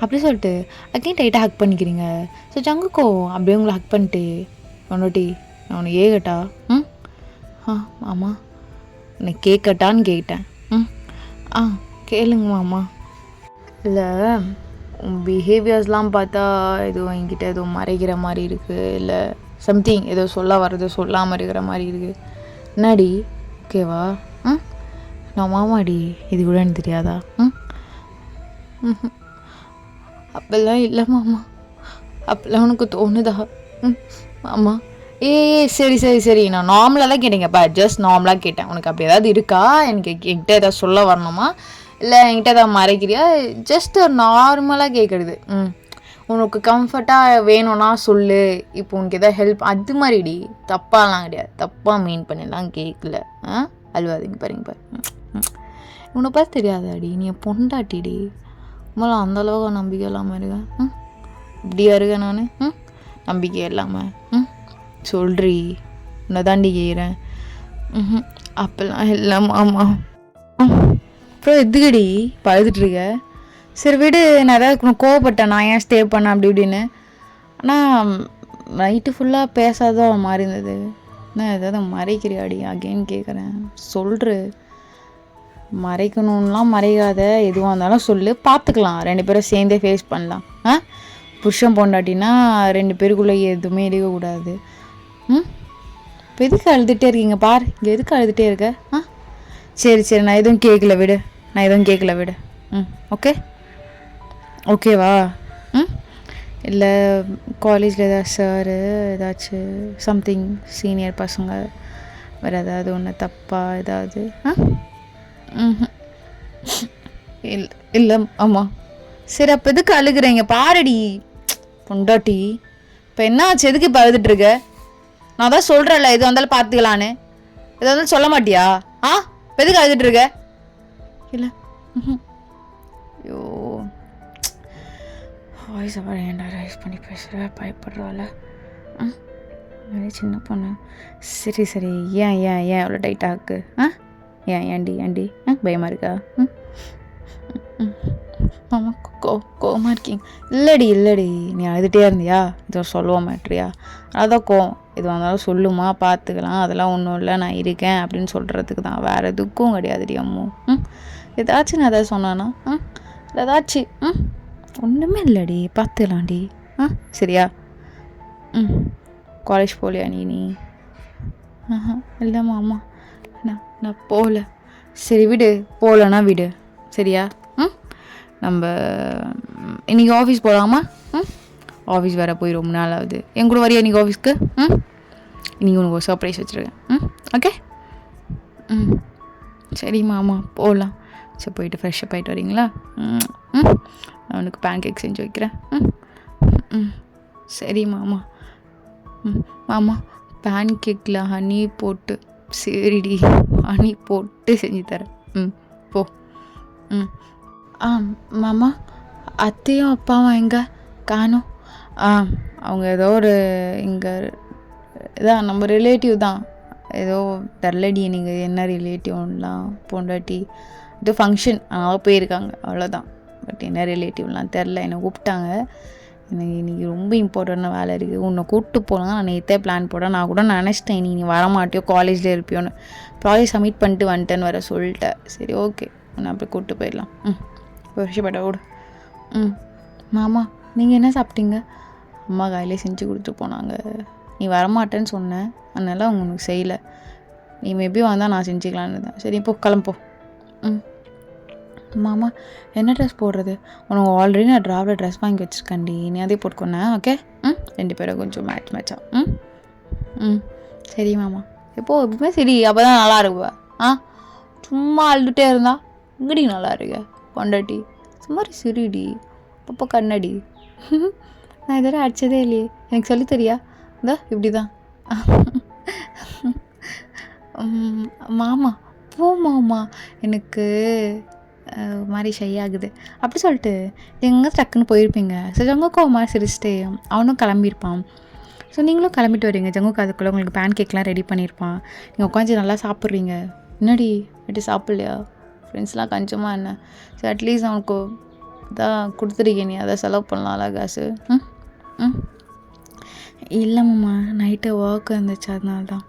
அப்படி சொல்லிட்டு அகைன் டைட்டாக ஹக் பண்ணிக்கிறீங்க. ஸோ ஜங்குக்கோ அப்படியே உங்களை ஹக் பண்ணிட்டு, பொண்டாட்டி நான் உனக்கு ஏகட்டா? மாமா உனக்கு கேட்கட்டான்னு கேட்டேன். கேளுங்க மாமா. இல்லை உன் பிஹேவியர்ஸ்லாம் பார்த்தா எதுவும் என்கிட்ட எதுவும் மறைக்கிற மாதிரி இருக்குது, இல்லை சம்திங் ஏதோ சொல்ல வர்றது சொல்லாமல் இருக்கிற மாதிரி இருக்குது. என்னடி ஓகேவா? நான் மாமாடி, இது கூட எனக்கு தெரியாதா? அப்பெல்லாம் இல்லை மாமா, அப்பெல்லாம் உனக்கு தோணுதா? மாமா சரி சரி சரி, நான் நார்மலாக தான் கேட்டேங்கப்பா, ஜஸ்ட் நார்மலாக கேட்டேன். உனக்கு அப்படி ஏதாவது இருக்கா, எனக்கு என்கிட்ட ஏதாவது சொல்ல வரணுமா, இல்லை என்கிட்ட ஏதாவது மறைக்கிறியா? ஜஸ்ட் நார்மலாக கேட்குறது. உனக்கு கம்ஃபர்ட்டாக வேணும்னா சொல்லு, இப்போ உனக்கு எதாவது ஹெல்ப் அது மாதிரிடி, தப்பாலாம் கிடையாது, தப்பாக மீன் பண்ணிலாம் கேட்கல. அழுவாதீங்க பாருங்க பாரு. உன்னை பார்த்து தெரியாதாடி, நீ பொண்டாட்டிடி, மேலே அந்தளவுக்கு நம்பிக்கை இல்லாமல் இருக்கேன். இப்படியா இருக்கேன் நான்? நம்பிக்கை இல்லாமல் சொல்றி, உன்னை தாண்டி கேட்குறேன். அப்பெல்லாம் இல்லை மாமா. அப்புறம் எதுக்கடி பழுதுட்ருக்க? சரி விடு, நான் ஏதாவது கோவப்பட்டேன், நான் ஏன் ஸ்டே பண்ணேன் அப்படி இப்படின்னு. ஆனால் நைட்டு ஃபுல்லாக பேசாதான் மாதிரி இருந்தது. நான் ஏதாவது மறைக்கிறியாடி அகெயின் கேட்குறேன், சொல்கிற. மறைக்கணும்லாம் மறைக்காத, எதுவாக இருந்தாலும் சொல்லு, பார்த்துக்கலாம், 2 பேரும் சேர்ந்தே ஃபேஸ் பண்ணலாம். புருஷன் பொண்டாட்டினா 2 பேருக்குள்ளே எதுவுமே இருக்கக்கூடாது. இப்போ எதுக்கு அழுதுகிட்டே இருக்கீங்க பார், இங்கே எதுக்கு அழுதுகிட்டே இருக்க? சரி சரி, நான் எதுவும் கேட்கல விடு, நான் எதுவும் கேட்கல விடு. ஓகே ஓகேவா? இல்லை காலேஜில் ஏதாவது சாரு ஏதாச்சும் சம்திங் சீனியர் பசங்க வேறு ஏதாவது ஒன்று தப்பாக ஏதாவது? இல்லை இல்லை ஆமாம். சரி அப்போ எதுக்கு அழுகுறீங்க பாருடி பொண்டாட்டி, இப்போ என்ன ஆச்சு, எதுக்கு இப்போ அழுதுட்ருக்க? நான் தான் சொல்கிறேன்ல, எது வந்தாலும் பார்த்துக்கலான்னு, எது வந்தாலும் சொல்ல மாட்டியா? இப்போ எதுக்கு அழுதுட்ருக்க? இல்லை ஐயோ வாய்ஸ் அவள் ஏன்டா ரைஸ் பண்ணி பேசுகிற, பயப்படுறாள். நிறைய சின்ன பொண்ணு. சரி சரி, ஏன் ஏன் ஏன் அவ்வளோ டைட்டாக இருக்கு? ஏன்டி பயமாக இருக்கா? ஆமாம், கோவம் கோவமாக இருக்கீங்க? இல்லடி நீ அழுதுகிட்டே இருந்தியா? இதோ சொல்லுவ மாட்டியா? அதான் கோவம். எதுவாக இருந்தாலும் சொல்லுமா, பார்த்துக்கலாம், அதெல்லாம் ஒன்றும் இல்லை, நான் இருக்கேன் அப்படின்னு சொல்கிறதுக்கு தான், வேறு எதுக்கும் கிடையாதுடி அம்மு. ஏதாச்சும் நான் எதாவது சொன்னானா? ஏதாச்சும் ஒன்றுமே இல்லைடி, பார்த்துக்கலாம்டி. சரியா? காலேஜ் போகலையா நீ? இல்லைம்மா அம்மா நான் போகல. சரி விடு, போகலன்னா விடு. சரியா? நம்ம இன்றைக்கி ஆஃபீஸ் போகலாமா? ஆஃபீஸ் வேறு போய் ரொம்ப நாள் ஆகுது. என் கூட வரியா இன்றைக்கி ஆஃபீஸ்க்கு? இன்றைக்கி உனக்கு ஒரு சர்ப்ரைஸ் வச்சுருக்கேன். ஓகே? சரிம்மா ஆமாம் போகலாம். சரி போயிட்டு ஃப்ரெஷ்ஷப் ஆகிட்டு வரீங்களா? நான் உனக்கு பேன் கேக் செஞ்சு வைக்கிறேன். சரிம்மா ஆமாம். மாமா பேன் கேக்கில் ஹனி போட்டு, சரிடி ஹனி போட்டு செஞ்சு தரேன். போ. மாமா அத்தையும் அப்பாவும் எங்கே காணோம்? அவங்க ஏதோ ஒரு இங்கே இதான் நம்ம ரிலேட்டிவ் தான், ஏதோ தெரிலடி எனக்கு என்ன ரிலேட்டிவ்லாம், பொண்டாட்டி ஏதோ ஃபங்க்ஷன் அதனால் போயிருக்காங்க, அவ்வளோதான். பட் என்ன ரிலேட்டிவ்லாம் தெரில. என்னை கூப்பிட்டாங்க, எனக்கு இன்றைக்கி ரொம்ப இம்பார்ட்டண்டான வேலை இருக்குது, உன்னை கூப்பிட்டு போனால் நான் நேற்றே பிளான் போட்டேன். நான் கூட நினச்சிட்டேன் நீ வரமாட்டியோ, காலேஜில் இருப்பியோன்னு. ப்ராஜெக்ட் சப்மிட் பண்ணிட்டு வந்துட்டேன்னு வேறு சொல்லிட்டேன். சரி ஓகே, உன்னை அப்படி கூப்பிட்டு போயிடலாம். வருஷப்பட்ட கூட. மாமா நீங்கள் என்ன சாப்பிட்டீங்க? அம்மா கையிலே செஞ்சு கொடுத்துட்டு போனாங்க. நீ வரமாட்டேன்னு சொன்னேன், அதனால் அவங்க உனக்கு செய்யலை. நீ மேபி வந்தால் நான் செஞ்சுக்கலான்னு தான். சரி இப்போ கிளம்போ. மாமா என்ன ட்ரெஸ் போடுறது? உனக்கு ஆல்ரெடி நான் ட்ராவில் ட்ரெஸ் வாங்கி வச்சுருக்கேன்டி, நீ அதே போட்டுக்கொன்னேன். ஓகே? 2 பேரும் கொஞ்சம் மேட்சா. சரி மாமா. எப்போதுமே சரி, அப்போ தான் நல்லா இருக்குவா. சும்மா அழுதுகிட்டே இருந்தா இங்கடி நல்லா இருக்க பொண்டாட்டி. சும்மாரி சிரிடி, அப்பப்போ கண்ணடி. நான் இதெல்லாம் அடித்ததே இல்லையே, எனக்கு சொல்லி தெரியா? இந்த இப்படி தான். மாமா போமாம்மா, எனக்கு மாதிரி ஷை ஆகுது அப்படி சொல்லிட்டு எங்கே டக்குன்னு போயிருப்பீங்க. ஸோ ஜங்குக்கு மாதிரி சிரிச்சிட்டு அவனும் கிளம்பியிருப்பான். ஸோ நீங்களும் கிளம்பிட்டு வரீங்க. ஜங்குக்கு அதுக்குள்ளே உங்களுக்கு பேன் கேக்லாம் ரெடி பண்ணியிருப்பான். நீங்கள் உட்காந்து நல்லா சாப்பிட்றீங்க. என்னடி எப்படி சாப்பிட்லையா? ஃப்ரெண்ட்ஸ்லாம் கஞ்சமாக என்ன? ஸோ அட்லீஸ்ட் அவனுக்கு இதான் கொடுத்துருக்கேன், நீ அதை செலவு பண்ணலாம்ல காசு. இல்லைம்மா நைட்டு ஒர்க் இருந்துச்சு, அதனால தான்.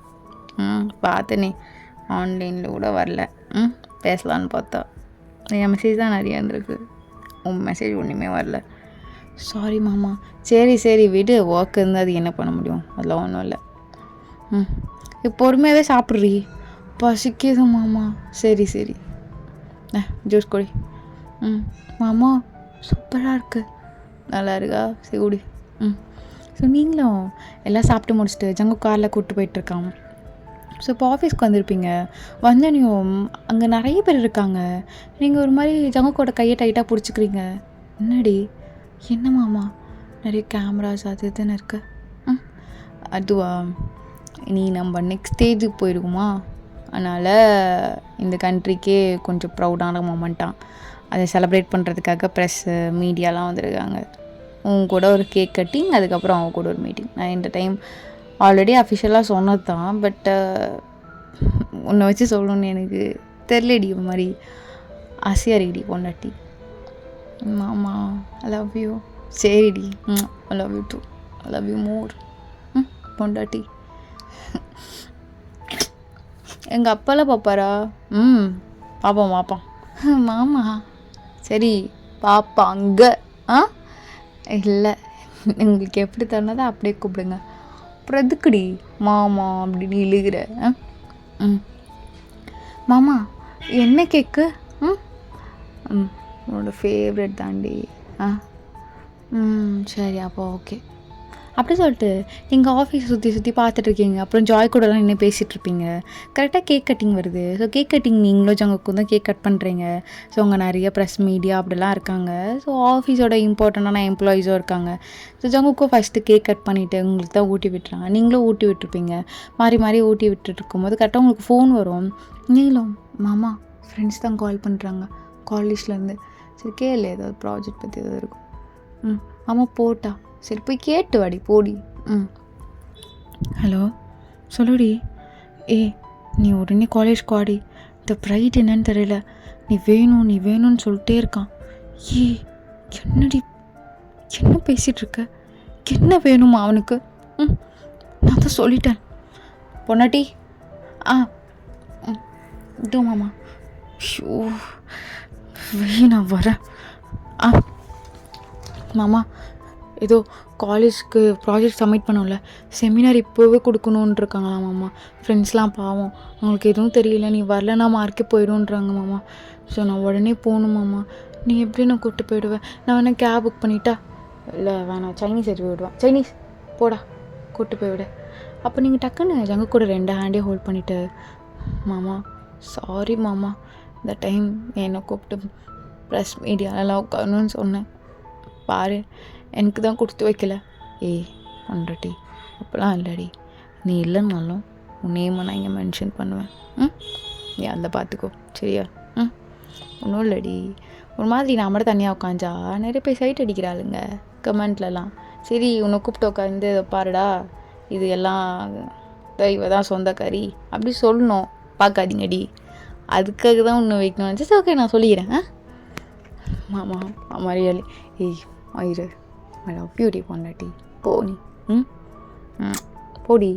பார்த்தனே ஆன்லைனில் கூட வரல. பேசலான்னு பார்த்தா என் மெசேஜ் தான் நிறையா இருந்திருக்கு, உன் மெசேஜ் ஒன்றுமே வரல. சாரி மாமா. சரி விடு, ஒர்க் இருந்தால் அது என்ன பண்ண முடியும், அதெல்லாம் ஒன்றும் இல்லை. இப்போ பொறுமையாகவே சாப்பிட்றீ, பசிக்குது மாமா. சரி ஜூஸ் குடி. மாமா சூப்பராக இருக்குது. நல்லா இருக்கா? சரி குடி. ஸோ நீங்களும் எல்லாம் சாப்பிட்டு முடிச்சுட்டு ஜங்கு காரில் கூப்பிட்டு போயிட்டுருக்கான். ஸோ இப்போ ஆஃபீஸ்க்கு வந்திருப்பீங்க. வந்தனையும் அங்கே நிறைய பேர் இருக்காங்க. நீங்கள் ஒரு மாதிரி ஜங்குக்கோட கையை டைட்டாக பிடிச்சிக்கிறீங்க. என்னடி என்ன மாமா, நிறைய கேமராஸ் அது இதுன்னு இருக்கு. அதுவா, நீ நம்ம நெக்ஸ்ட் ஸ்டேஜுக்கு போயிருக்குமா, அதனால் இந்த கண்ட்ரிக்கே கொஞ்சம் ப்ரௌடான மூமெண்ட்டாக அதை செலிப்ரேட் பண்ணுறதுக்காக ப்ரெஸ்ஸு மீடியாலாம் வந்திருக்காங்க. உங்க கூட ஒரு கேக் கட்டிங், அதுக்கப்புறம் அவங்க கூட ஒரு மீட்டிங். நான் இந்த டைம் ஆல்ரெடி அஃபிஷியலாக சொன்னது தான், பட் உன்னை வச்சு சொல்லணுன்னு எனக்கு தெரிலடி, ஒரு மாதிரி ஆசையாக இருக்குடி பொண்டாட்டி. மாமா ஐ லவ் யூ. சரிடி, I love you too, I love you more பொண்டாட்டி. எங்கள் அப்பாலாம் பார்ப்பாரா? பார்ப்பான். மாமா சரி பாப்பா அங்கே. இல்லை, உங்களுக்கு எப்படி தரணுதோ அப்படியே கூப்பிடுங்க. அப்புறம் எதுக்குடி மாமா அப்படின்னு இழுகிற? மாமா என்ன கேக்கு? உன்னோட ஃபேவரட் தாண்டி. சரி அப்போ ஓகே. அப்படி சொல்லிட்டு நீங்கள் ஆஃபீஸ் சுற்றி பார்த்துட்ருக்கீங்க. அப்புறம் ஜாய் கூடலாம் நின்று பேசிகிட்ருப்பீங்க. கரெக்டாக கேக் கட்டிங் வருது. ஸோ கேக் கட்டிங் நீங்களும் ஜங்குக்கும் தான் கேக் கட் பண்ணுறீங்க. ஸோ அங்கே நிறைய ப்ரெஸ் மீடியா அப்படிலாம் இருக்காங்க. ஸோ ஆஃபீஸோட இம்பார்ட்டண்டான எம்ப்ளாயீஸும் இருக்காங்க. ஸோ ஜங்குக்கும் ஃபஸ்ட்டு கேக் கட் பண்ணிவிட்டு உங்களுக்கு தான் ஊட்டி விட்டுறாங்க. நீங்களும் ஊட்டி விட்டுருப்பீங்க. மாறி ஊட்டி விட்டுட்டு இருக்கும்போது கரெக்டாக உங்களுக்கு ஃபோன் வரும். நீங்களும் மாமா ஃப்ரெண்ட்ஸ் தான் கால் பண்ணுறாங்க காலேஜ்லேருந்து. சரி கேளு, ஏதாவது ப்ராஜெக்ட் பற்றி ஏதாவது இருக்கும். ஆமாம் போட்டா சரி போய் கேட்டு வாடி போடி. ஹலோ சொல்லுடி. நீ உடனே காலேஜ்க்கு வாடி. இந்த ப்ரைட் என்னன்னு தெரியல, நீ வேணும்னு சொல்லிட்டே இருக்கான். என்னடி என்ன பேசிகிட்டு இருக்க? என்ன வேணுமா அவனுக்கு? நான் தான் சொல்லிட்டேன். பொன்னாட்டி இதோ மாமா. ஷோ நான் வரேன். மாமா ஏதோ காலேஜ்க்கு ப்ராஜெக்ட் சப்மிட் பண்ணோம்ல, செமினார் இப்போவே கொடுக்கணுன்னு இருக்காங்களா மாமா. ஃப்ரெண்ட்ஸ்லாம் பாவம், அவங்களுக்கு எதுவும் தெரியல, நீ வரலன்னா மார்க்கே போயிடும்ன்றாங்க மாமா. ஸோ நான் உடனே போகணும் மாமா. நீ எப்படி நான் கூப்பிட்டு போயிடுவேன்? நான் வேணால் கேப் புக் பண்ணிட்டா? இல்லை வேணாம், சைனீஸ் எடுத்து விடுவேன். சைனீஸ் போடா, கூப்பிட்டு போய் விட. அப்போ நீங்கள் டக்குன்னு ஜங்கு கூட 2 ஹேண்டே ஹோல்ட் பண்ணிவிட்டு, மாமா சாரி மாமா, இந்த டைம் என்னை கூப்பிட்டு ப்ரெஸ் மீடியாலலாம் உட்காரணுன்னு சொன்னேன். பாரு எனக்கு தான் கொடுத்து வைக்கல. ஒன்றட்டி அப்போலாம் இல்லடி, நீ இல்லைன்னாலும் உன் நேமை நான் இங்கே மென்ஷன் பண்ணுவேன். நீ அந்த பார்த்துக்கோ சரியா? ஒன்றும் இல்லடி, ஒரு மாதிரி நான் மட்டும் தனியாக உட்காந்தா நிறைய பேர் சைட் அடிக்கிறாளுங்க கமெண்ட்லலாம். சரி உன்னை கூப்பிட்டு உட்காந்து பாருடா, இது எல்லாம் இவ தான் சொந்தக்காரி அப்படி சொல்லணும், பார்க்காதீங்கடி. அதுக்காக தான் ஒன்று வைக்கணும். ஜஸ்ட் ஓகே நான் சொல்லிக்கிறேன். மாமா மாமா ரியலி ஆயிரு, ஐ லவ் யூ டி பொண்டாட்டி. போ நீ. போடி.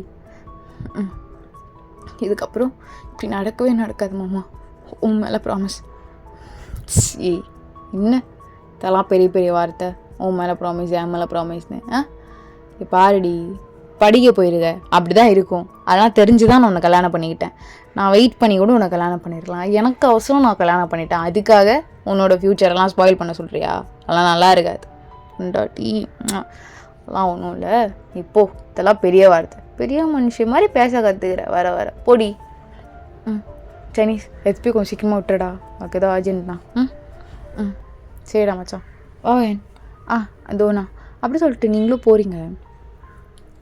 இதுக்கப்புறம் இப்படி நடக்கவே நடக்காது மாமா, உன் மேலே ப்ராமிஸ். என்ன இதெல்லாம் பெரிய பெரிய வார்த்தை? உன் மேலே ப்ராமிஸ், என் மேலே ப்ராமிஸ்னு. பாருடி, படிக்க போயிருக்க அப்படி தான் இருக்கும். அதெல்லாம் தெரிஞ்சு தான் நான் உன்னை கல்யாணம் பண்ணிக்கிட்டேன். நான் வெயிட் பண்ணி கூட உன்னை கல்யாணம் பண்ணியிருக்கலாம். எனக்கு அவசரம், நான் கல்யாணம் பண்ணிட்டேன். அதுக்காக உன்னோட ஃப்யூச்சரெல்லாம் ஸ்பாயில் பண்ண சொல்கிறியா? அதெல்லாம் நல்லா இருக்காது பொண்டாட்டி. அதெல்லாம் ஒன்றும் இல்லை. இப்போது இதெல்லாம் பெரிய வார்த்தை, பெரிய மனுஷன் மாதிரி பேச கற்றுக்கிற வர வர. பொடி. சைனீஸ் எஸ்பி கொஞ்சம் சீக்கிரமாக விட்டுடா, அதுக்கு ஏதோ அர்ஜென்ட்ண்ணா. சரிடா மச்சான். ஓகே. அதோண்ணா அப்படி சொல்லிட்டு நீங்களும் போகிறீங்க.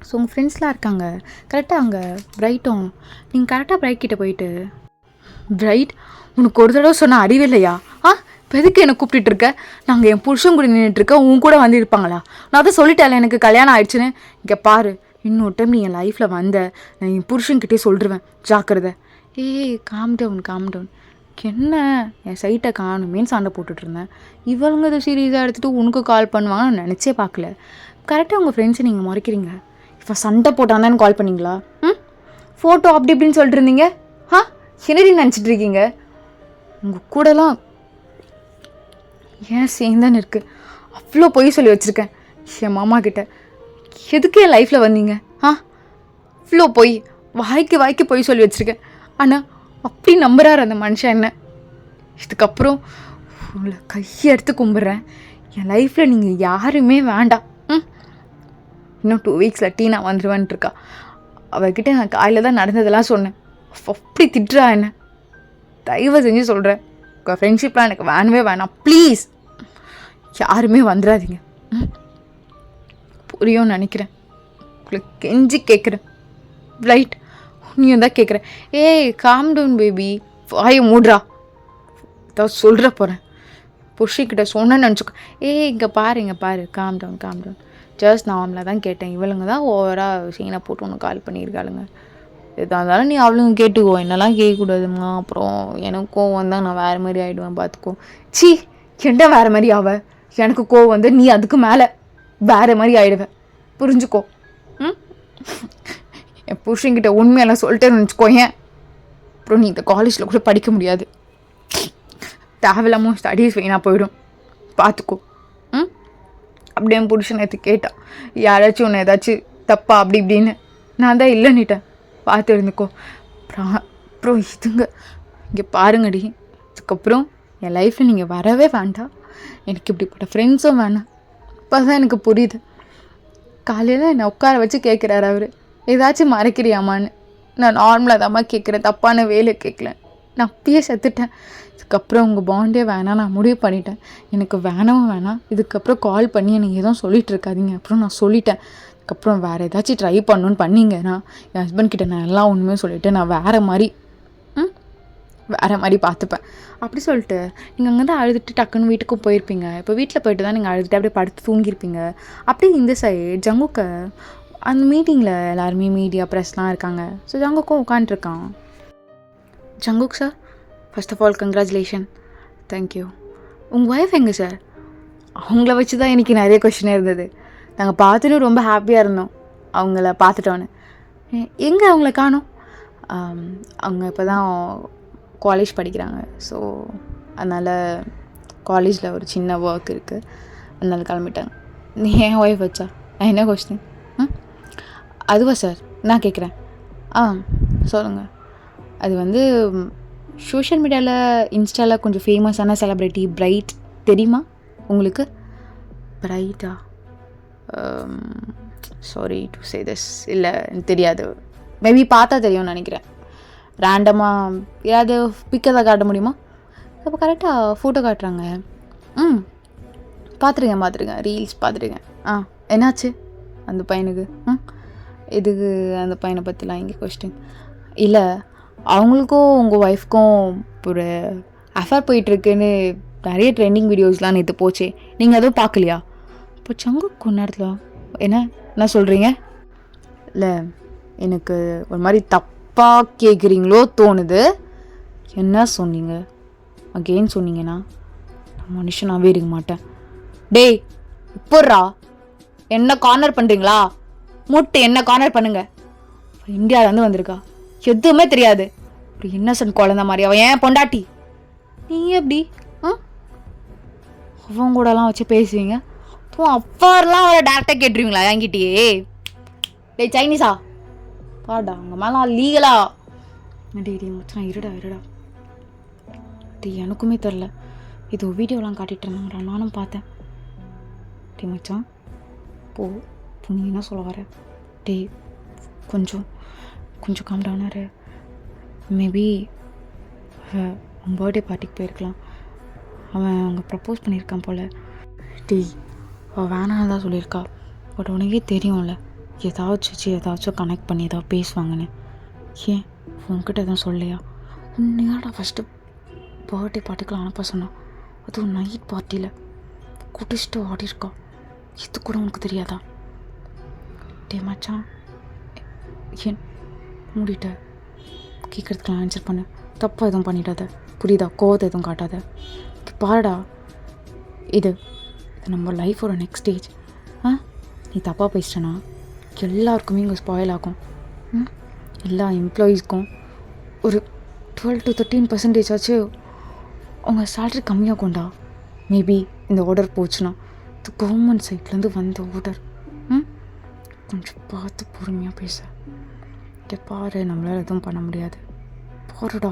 ஸோ உங்கள் ஃப்ரெண்ட்ஸ்லாம் இருக்காங்க கரெக்டாக அங்கே பிரைட்டும். நீங்கள் கரெக்டாக பிரைட் கிட்டே போயிட்டு, பிரைட் உனக்கு ஒரு தடவை சொன்னால் அறிவே இல்லையா? இப்போ எதுக்கு என்னை கூப்பிட்டுட்டு இருக்க? நாங்கள் என் புருஷன் கூட நின்றுட்டுருக்கேன், உன் கூட வந்து இருப்பாங்களா? நான் தான் சொல்லிட்டேன் எனக்கு கல்யாணம் ஆயிடுச்சுன்னு. இங்கே பாரு, இன்னொரு டைம் நீ என் லைஃப்பில் வந்த, நான் என் புருஷன்கிட்டே சொல்லிடுவேன், ஜாக்கிரதை. Calm down. என்ன என் சைட்டை காணுமேன்னு சண்டை போட்டுட்ருந்தேன். இவளுங்க இதை சீரியஸாக எடுத்துகிட்டு உனக்கு கால் பண்ணுவாங்க நான் நினச்சே பார்க்கல. கரெக்டாக உங்கள் ஃப்ரெண்ட்ஸை நீங்கள் முறைக்கிறீங்க. இப்போ சண்டை போட்டாந்தான்னு கால் பண்ணிங்களா? ஃபோட்டோ அப்படி இப்படின்னு சொல்லிட்டு இருந்தீங்க. என்னடி நினச்சிட்டு இருக்கீங்க? உங்கள் கூடலாம் ஏன் சேர்ந்தான்னு இருக்குது. அவ்வளோ பொய் சொல்லி வச்சுருக்கேன் என் மாமா கிட்ட. எதுக்கு என் லைஃப்பில் வந்தீங்க? அவ்வளோ பொய், வாய்க்கு பொய் சொல்லி வச்சுருக்கேன். ஆனால் அப்படி நம்புறாரு அந்த மனுஷன் என்ன. இதுக்கப்புறம் உங்களை கையெடுத்து கும்பிட்றேன். என் லைஃப்பில் நீங்கள் யாருமே வேண்டாம். இன்னும் 2 வீக்ஸில் டீனா வந்துடுவேன்ட்டு இருக்கா. அவர்கிட்ட நான் காலையில் தான் நடந்ததெல்லாம் சொன்னேன். அப்படி திட்டுறா என்ன. தயவு செஞ்சு சொல்கிறேன், உங்கள் ஃப்ரெண்ட்ஷிப்லாம் எனக்கு வேணவே வேணாம். ப்ளீஸ் யாருமே வந்துடாதீங்க. புரியும்னு நினைக்கிறேன். உங்களுக்கு கெஞ்சி கேட்குறேன். ரைட், நீயும் தான் கேட்குறேன். காம் டவுன் பேபி, வாயை மூடுறா. ஏதாவது சொல்கிற போகிறேன். புருஷன்கிட்ட சொன்னேன்னு நினச்சிக்கோ. இங்கே பாரு, காம் டவுன். ஜஸ்ட் நார்மலாக தான் கேட்டேன். இவளுங்க தான் ஓவராக சீனை போட்டு ஒன்று கால் பண்ணியிருக்காளுங்க. எதாக இருந்தாலும் நீ அவளுங்க கேட்டுக்கோ, என்னெல்லாம் கேட்கக்கூடாதுமா. அப்புறம் எனக்கும் வந்தால் நான் வேறு மாதிரி ஆகிடுவேன், பார்த்துக்கோ. என்ன வேறு மாதிரி ஆவ? எனக்கு கோவம் வந்து நீ அதுக்கு மேலே வேறு மாதிரி ஆகிடுவேன், புரிஞ்சுக்கோ. என் புருஷன்கிட்ட உண்மையெல்லாம் சொல்லிட்டேன்னு வச்சுக்கோ. அப்புறம் நீ இந்த காலேஜில் கூட படிக்க முடியாது. தேவையில்லாமல் ஸ்டடீஸ் வீணாக போயிடும், பார்த்துக்கோ. அப்படியே என் புருஷன் நேற்று கேட்டான், யாராச்சும் ஒன்று ஏதாச்சும் தப்பா அப்படி இப்படின்னு. நான் தான் இல்லைன்னுட்டேன், பார்த்து இருந்துக்கோ. அப்புறம் இதுங்க இங்கே பாருங்கடி, இதுக்கப்புறம் என் லைஃப்பில் நீங்கள் வரவே வேண்டாம். எனக்கு இப்படிப்பட்ட ஃப்ரெண்ட்ஸும் வேணாம். இப்போ தான் எனக்கு புரியுது. காலையில் என்னை உட்கார வச்சு கேட்குறாரு அவர், ஏதாச்சும் மறைக்கிறியாமான்னு. நான் நார்மலாக தாம்மா கேட்குறேன், தப்பான வேலை கேட்கல. நான் அப்பயே செத்துட்டேன். இதுக்கப்புறம் உங்கள் பாண்டே வேணாம், நான் முடிவு பண்ணிட்டேன். எனக்கு வேணவும் வேணாம். இதுக்கப்புறம் கால் பண்ணி எனக்கு எதுவும் சொல்லிகிட்டு இருக்காதீங்க. அப்புறம் நான் சொல்லிட்டேன், அதுக்கப்புறம் வேறு ஏதாச்சும் ட்ரை பண்ணணுன்னு பண்ணிங்கன்னா என் ஹஸ்பண்ட்கிட்ட நான் எல்லாம் ஒன்றுமே சொல்லிவிட்டு நான் வேறு மாதிரி பார்த்துப்பேன் அப்படி சொல்லிட்டு நீங்கள் அங்கே தான் அழுதுட்டு டக்குன்னு வீட்டுக்கும் போயிருப்பீங்க. இப்போ வீட்டில் போயிட்டு தான் நீங்கள் அழுதுட்டு அப்படியே படுத்து தூங்கியிருப்பீங்க. அப்படியே இந்த சைடு ஜங்குக்கு அந்த மீட்டிங்கில் எல்லாருமே மீடியா ப்ரெஸ்லாம் இருக்காங்க. ஸோ ஜங்குக்கும் உட்காண்ட்ருக்கான். Jungkook sir, first of all congratulation. Thank you. உங்கள் ஒய்ஃப் எங்கே சார்? அவங்கள வச்சு தான் எனக்கு நிறைய கொஷின் இருந்தது. நாங்கள் பார்த்துட்டு ரொம்ப ஹாப்பியாக இருந்தோம் அவங்கள பார்த்துட்டோன்னு. எங்கே அவங்கள காணோம்? அவங்க இப்போ தான் காலேஜ் படிக்கிறாங்க. ஸோ அதனால் காலேஜில் ஒரு சின்ன ஒர்க் இருக்குது, அதனால கிளம்பிட்டாங்க. நீ என் ஒய்ஃப் வச்சா என்ன கொஸ்டின்? அதுவா சார் நான் கேட்குறேன். சொல்லுங்கள். அது வந்து சோஷியல் மீடியாவில் இன்ஸ்டாவில் கொஞ்சம் ஃபேமஸான செலிப்ரிட்டி பிரைட், தெரியுமா உங்களுக்கு? பிரைட்டா? சாரி டு சே திஸ், இல்லை எனக்கு தெரியாது. மேபி பார்த்தா தெரியும்னு நினைக்கிறேன். ரேண்டமாக ஏதாவது பிக்கை காட்ட முடியுமா? அப்போ கரெக்டாக ஃபோட்டோ காட்டுறாங்க. பார்த்துருக்கேன் ரீல்ஸ் பார்த்துருக்கேன். என்னாச்சு அந்த பையனுக்கு? இதுக்கு அந்த பையனை பற்றிலாம் இங்கே கொஸ்டின் இல்லை. அவங்களுக்கும் உங்கள் ஒய்ஃப்க்கும் ஒரு அஃபேர் போயிட்டுருக்குன்னு நிறைய ட்ரெண்டிங் வீடியோஸ்லாம் நேற்று போச்சே, நீங்கள் அதுவும் பார்க்கலையா? இப்போ சங்கு கொஞ்ச நேரத்தில் என்ன சொல்கிறீங்க? இல்லை எனக்கு ஒரு மாதிரி தப்பாக கேட்குறீங்களோ தோணுது. என்ன சொன்னீங்க? அகெயின் சொன்னீங்கன்னா நான் மனுஷனாகவே இருக்க மாட்டேன். டேய் இப்போட்றா என்ன கார்னர் பண்ணுறீங்களா? மூட்டு என்ன கார்னர் பண்ணுங்க. இந்தியாவிலேருந்து வந்திருக்கா, எதுவுமே தெரியாது, ஒரு இன்னசென்ட் குழந்த மாதிரி. அவன் ஏன் பொண்டாட்டி, நீங்கள் எப்படி அவன் கூடலாம் வச்சு பேசுவீங்க? அப்பாரெலாம் அவரை டேரெக்டாக கேட்டுருவீங்களா என்கிட்டயே? டேய் சைனீஸா பாடா அவங்க மேலே லீகலா? டே மச்சான் இருடா டே எனக்குமே தெரில, இது வீடியோலாம் காட்டிகிட்டு இருந்தாங்கடா, நானும் பார்த்தேன். டே மச்சான் போ நீ என்ன சொல்ல வர? டே கொஞ்சம் கம் டவுனாரு. மேபி அவன் பர்த்டே பார்ட்டிக்கு போயிருக்கலாம், அவன் அவங்க ப்ரப்போஸ் பண்ணியிருக்கான் போல். டே அவள் வேணான்னு தான் சொல்லியிருக்கா. பட் உனக்கே தெரியும்ல ஏதாச்சும் கனெக்ட் பண்ணி ஏதாவது பேசுவாங்கன்னு. ஏன் உன்கிட்ட எதுவும் சொல்லையா? உன்னையாடா ஃபஸ்ட்டு பர்த்டே பார்ட்டிக்கெலாம் அனுப்ப சொன்னான், அதுவும் நைட் பார்ட்டியில் குடிச்சிட்டு ஆடிருக்கா. இது கூட உனக்கு தெரியாதா? டே மச்சான் ஏன் மூடிட்ட, கேட்குறதுக்கெலாம் ஆன்சர் பண்ணு, தப்பாக எதுவும் பண்ணிடாத, புரியுதா? கோவத்தை எதுவும் காட்டாத. பாருடா, இது நம்ம லைஃபோட நெக்ஸ்ட் ஸ்டேஜ். நீ தப்பாக பேசிட்டேன்னா எல்லாருக்குமே இங்கே ஸ்பாயில் ஆகும். எல்லா எம்ப்ளாயீஸ்க்கும் ஒரு 12 to 13% ஆச்சு அவங்க சேலரி கம்மியாகும்டா. மேபி இந்த ஆர்டர் போச்சுன்னா இது கவர்மெண்ட் சைட்லேருந்து வந்த ஆர்டர். கொஞ்சம் பார்த்து பொறுமையாக பேச. பாரு நம்மளால் எதுவும் பண்ண முடியாது. பாருடா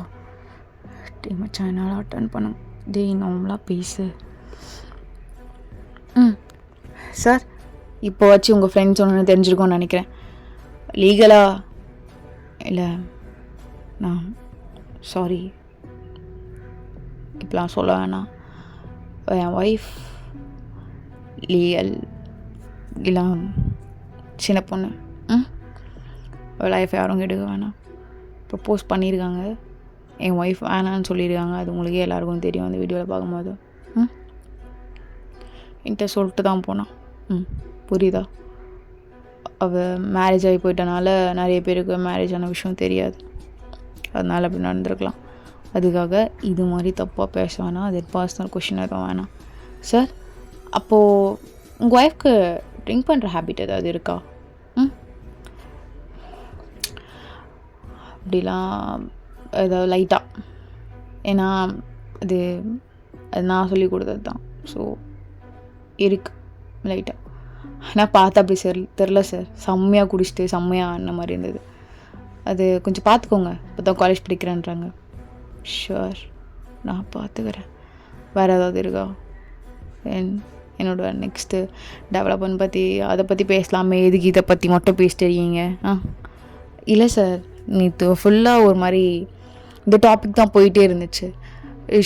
டே மச்சான் என்னால் அட்டன் பண்ண. டே நார்மலாக பேசு. சார் இப்போ வச்சு உங்கள் ஃப்ரெண்ட்ஸ் ஒன்று தெரிஞ்சிருக்கோன்னு நினைக்கிறேன். லீகலா இல்லை நான் சாரி இப்போலாம் சொல்ல வேணாம். என் ஒய்ஃப் லீகல் இல்லை சின்ன பொண்ணு. லைஃப் யாரும் கெடுக்க வேணாம். ப்ரப்போஸ் பண்ணியிருக்காங்க, என் ஒய்ஃப் வேணான்னு சொல்லியிருக்காங்க. அது உங்களுக்கே எல்லாருக்கும் தெரியும் அந்த வீடியோவில் பார்க்கும்போது. என்கிட்ட சொல்லிட்டு தான் போனான். புரியுதா? அவள் மேரேஜ் ஆகி போயிட்டனால நிறைய பேருக்கு மேரேஜ் ஆன விஷயம் தெரியாது, அதனால் அப்படி நடந்திருக்கலாம். அதுக்காக இது மாதிரி தப்பாக பேச வேணாம். அது பர்சனல் கொஷின் எதுவும் வேணாம். சார் அப்போது உங்கள் ஒய்ஃப்க்கு ட்ரிங்க் பண்ணுற ஹேபிட் ஏதாவது இருக்கா? அப்படிலாம் ஏதாவது லைட்டாக, ஏன்னா அது நான் சொல்லி கொடுத்தது தான். ஸோ இருக்கு லைட்டாக. ஆனால் பார்த்தா அப்படி தெரில சார். செம்மையாக குடிச்சிட்டு செம்மையாக ஆன மாதிரி இருந்தது. அது கொஞ்சம் பார்த்துக்கோங்க. இப்போ தான் காலேஜ் படிக்கிறேன்றாங்க. ஷுவர் நான் பார்த்துக்கிறேன். வேறு ஏதாவது இருக்கா? என்னோடய நெக்ஸ்ட்டு டெவலப்மெண்ட் பற்றி அதை பற்றி பேசலாமே, எதுக்கு இதை பற்றி மட்டும் பேசிட்டு இருக்கீங்க? இல்லை சார், நேற்று ஃபுல்லாக ஒரு மாதிரி இந்த டாபிக் தான் போயிட்டே இருந்துச்சு.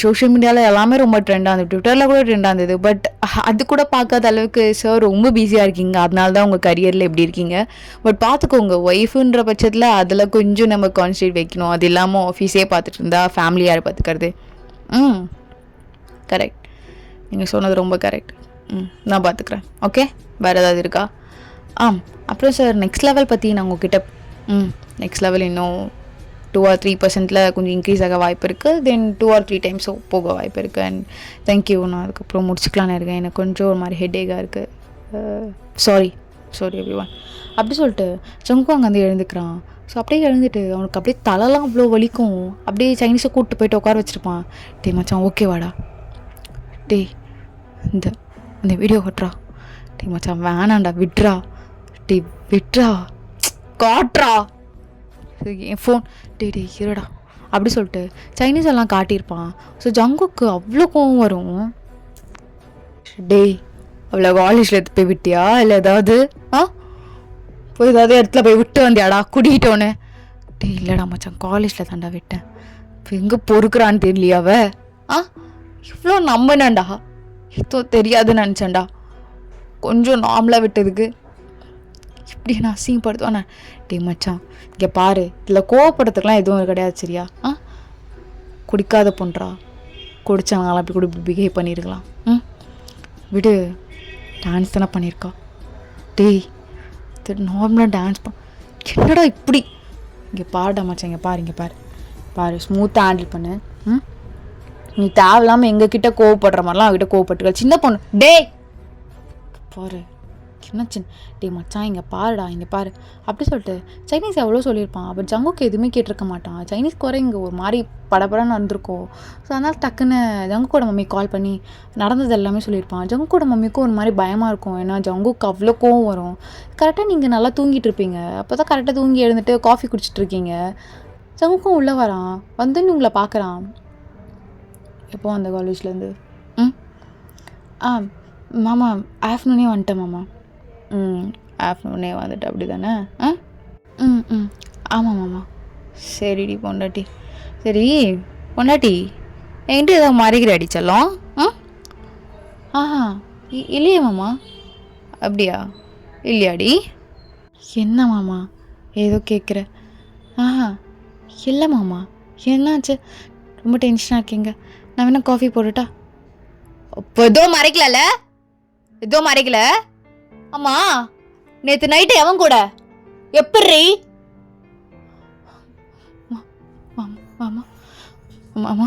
சோஷியல் மீடியாவில் எல்லாமே ரொம்ப ட்ரெண்டாக இருந்தது, ட்விட்டரில் கூட ட்ரெண்டாக இருந்தது. பட் அது கூட பார்க்காத அளவுக்கு சார் ரொம்ப பிஸியாக இருக்கீங்க, அதனால தான் உங்கள் கரியரில் எப்படி இருக்கீங்க. பட் பார்த்துக்கோங்க, ஒய்ஃபுன்ற பட்சத்தில் அதில் கொஞ்சம் நம்ம கான்சன்ட்ரேட் வைக்கணும். அது இல்லாமல் ஆஃபீஸே பார்த்துட்டு இருந்தா ஃபேமிலி யாரை பார்த்துக்கிறது? கரெக்ட், நீங்கள் சொன்னது ரொம்ப கரெக்ட். நான் பார்த்துக்குறேன். ஓகே, வேறு ஏதாவது இருக்கா? அப்புறம் சார் நெக்ஸ்ட் லெவல் பற்றி நான் உங்ககிட்ட நெக்ஸ்ட் லெவல் இன்னும் 2 or 3% கொஞ்சம் இன்க்ரீஸ் ஆக வாய்ப்பு இருக்குது. தென் 2 or 3 times போக வாய்ப்பு இருக்குது. அண்ட் தேங்க்யூ, நான் அதுக்கப்புறம் முடிச்சுக்கலான்னு இருக்கேன். எனக்கு கொஞ்சம் ஒரு மாதிரி ஹெட்டேக்காக இருக்குது. Sorry everyone. அப்படி சொல்லிட்டு ஜங்கு அங்கே வந்து எழுந்துக்கிறான். ஸோ அப்படியே எழுந்துட்டு அவனுக்கு அப்படியே தலைலாம் அவ்வளோ வலிக்கும். அப்படியே சைனீஸை கூப்பிட்டு போயிட்டு உட்கார வச்சுருப்பான். டே மச்சான் ஓகே வாடா, டே இந்த வீடியோ கட்டுறா, டே மச்சான் வேணாண்டா விட்றா, டே விட்றா, காட்டுறா என் ஃபோன், டே இருடா அப்படி சொல்லிட்டு சைனீஸ் எல்லாம் காட்டியிருப்பான். ஸோ ஜங்குக்கு அவ்வளோ கோவம் வரும். டேய் அவ்வளோ காலேஜில் எடுத்து போய் விட்டியா, இல்லை ஏதாவது போய் ஏதாவது இடத்துல போய் விட்டு வந்தியாடா குடிக்கிட்டோன்னு? டே இல்லைடா மச்சான், காலேஜில் தாண்டா விட்டேன். இப்போ எங்கே பொறுக்குறான்னு தெரியலையாவ? இவ்வளோ நம்பினேன்டா, ஏதோ தெரியாதுன்னு நினச்சேன்டா. கொஞ்சம் நார்மலாக விட்டதுக்கு இப்படி நான் அசிங்கப்படுத்துவானே? டே மச்சான் இங்கே பாரு, இதில் கோவப்படுறதுக்கெலாம் எதுவும் கிடையாது சரியா? குடிக்காத பொண்ணுறா, குடித்தாங்களாம் அப்படி கூட இப்படி பிஹேவ் பண்ணியிருக்கலாம். விடு, டான்ஸ் தானே பண்ணியிருக்கா. டேய் நார்மலாக டான்ஸ் என்னடா இப்படி? இங்கே பாருடா மச்சான், இங்கே பாரு ஸ்மூத்தாக ஹேண்டில் பண்ணு. நீ தேவையில்லாமல் எங்ககிட்ட கோவப்படுற மாதிரிலாம் அவகிட்ட கோவப்பட்டுருக்க சின்ன பொண்ணு. டே பாரு என்ன டே மச்சான் இங்கே பாருடா, இங்கே பாரு அப்படி சொல்லிட்டு சைனீஸ் எவ்வளோ சொல்லியிருப்பான். அப்போ ஜங்குக்கு எதுவுமே கேட்டிருக்க மாட்டான். சைனீஸ் குறை இங்கே ஒரு மாதிரி படப்படன்னு வந்திருக்கோம். ஸோ அதனால் டக்குன்னு ஜங்குக்கோட மம்மி கால் பண்ணி நடந்தது எல்லாமே சொல்லியிருப்பான். ஜங்குக்கோட மம்மிக்கும் ஒரு மாதிரி பயமாக இருக்கும். ஏன்னா ஜங்குக்கு அவ்வளோ கோவம் வரும். கரெக்டாக நீங்கள் நல்லா தூங்கிட்டு இருப்பீங்க, அப்போ தான் கரெக்டாக தூங்கி எழுந்துட்டு காஃபி குடிச்சிட்டு இருக்கீங்க. ஜங்குக்கும் உள்ளே வரான், வந்துன்னு உங்களை பார்க்குறான். எப்போ அந்த காலேஜ்லேருந்து? மாமா ஆஃப்டர்நூனே வந்துட்டேன் மாமா. ஆஃப்டர்நூனே வந்துட்டு அப்படி தானே? ஆமாம் மாமா. சரிடி பொண்டாட்டி. சரி பொண்டாட்டி, என்கிட்ட ஏதாவது மறைக்கிற அடிச்சலாம்? இல்லையே மாமா. அப்படியா? இல்லையாடி? என்ன மாமா ஏதோ கேட்குற? இல்லை மாமா, என்னாச்சு? ரொம்ப டென்ஷனாக இருக்கீங்க. நான் வேணா காஃபி போட்டுட்டா? இப்போ எதுவும் மறைக்கல. அம்மா நேற்று நைட்டு எவன் கூட எப்படி? மாமா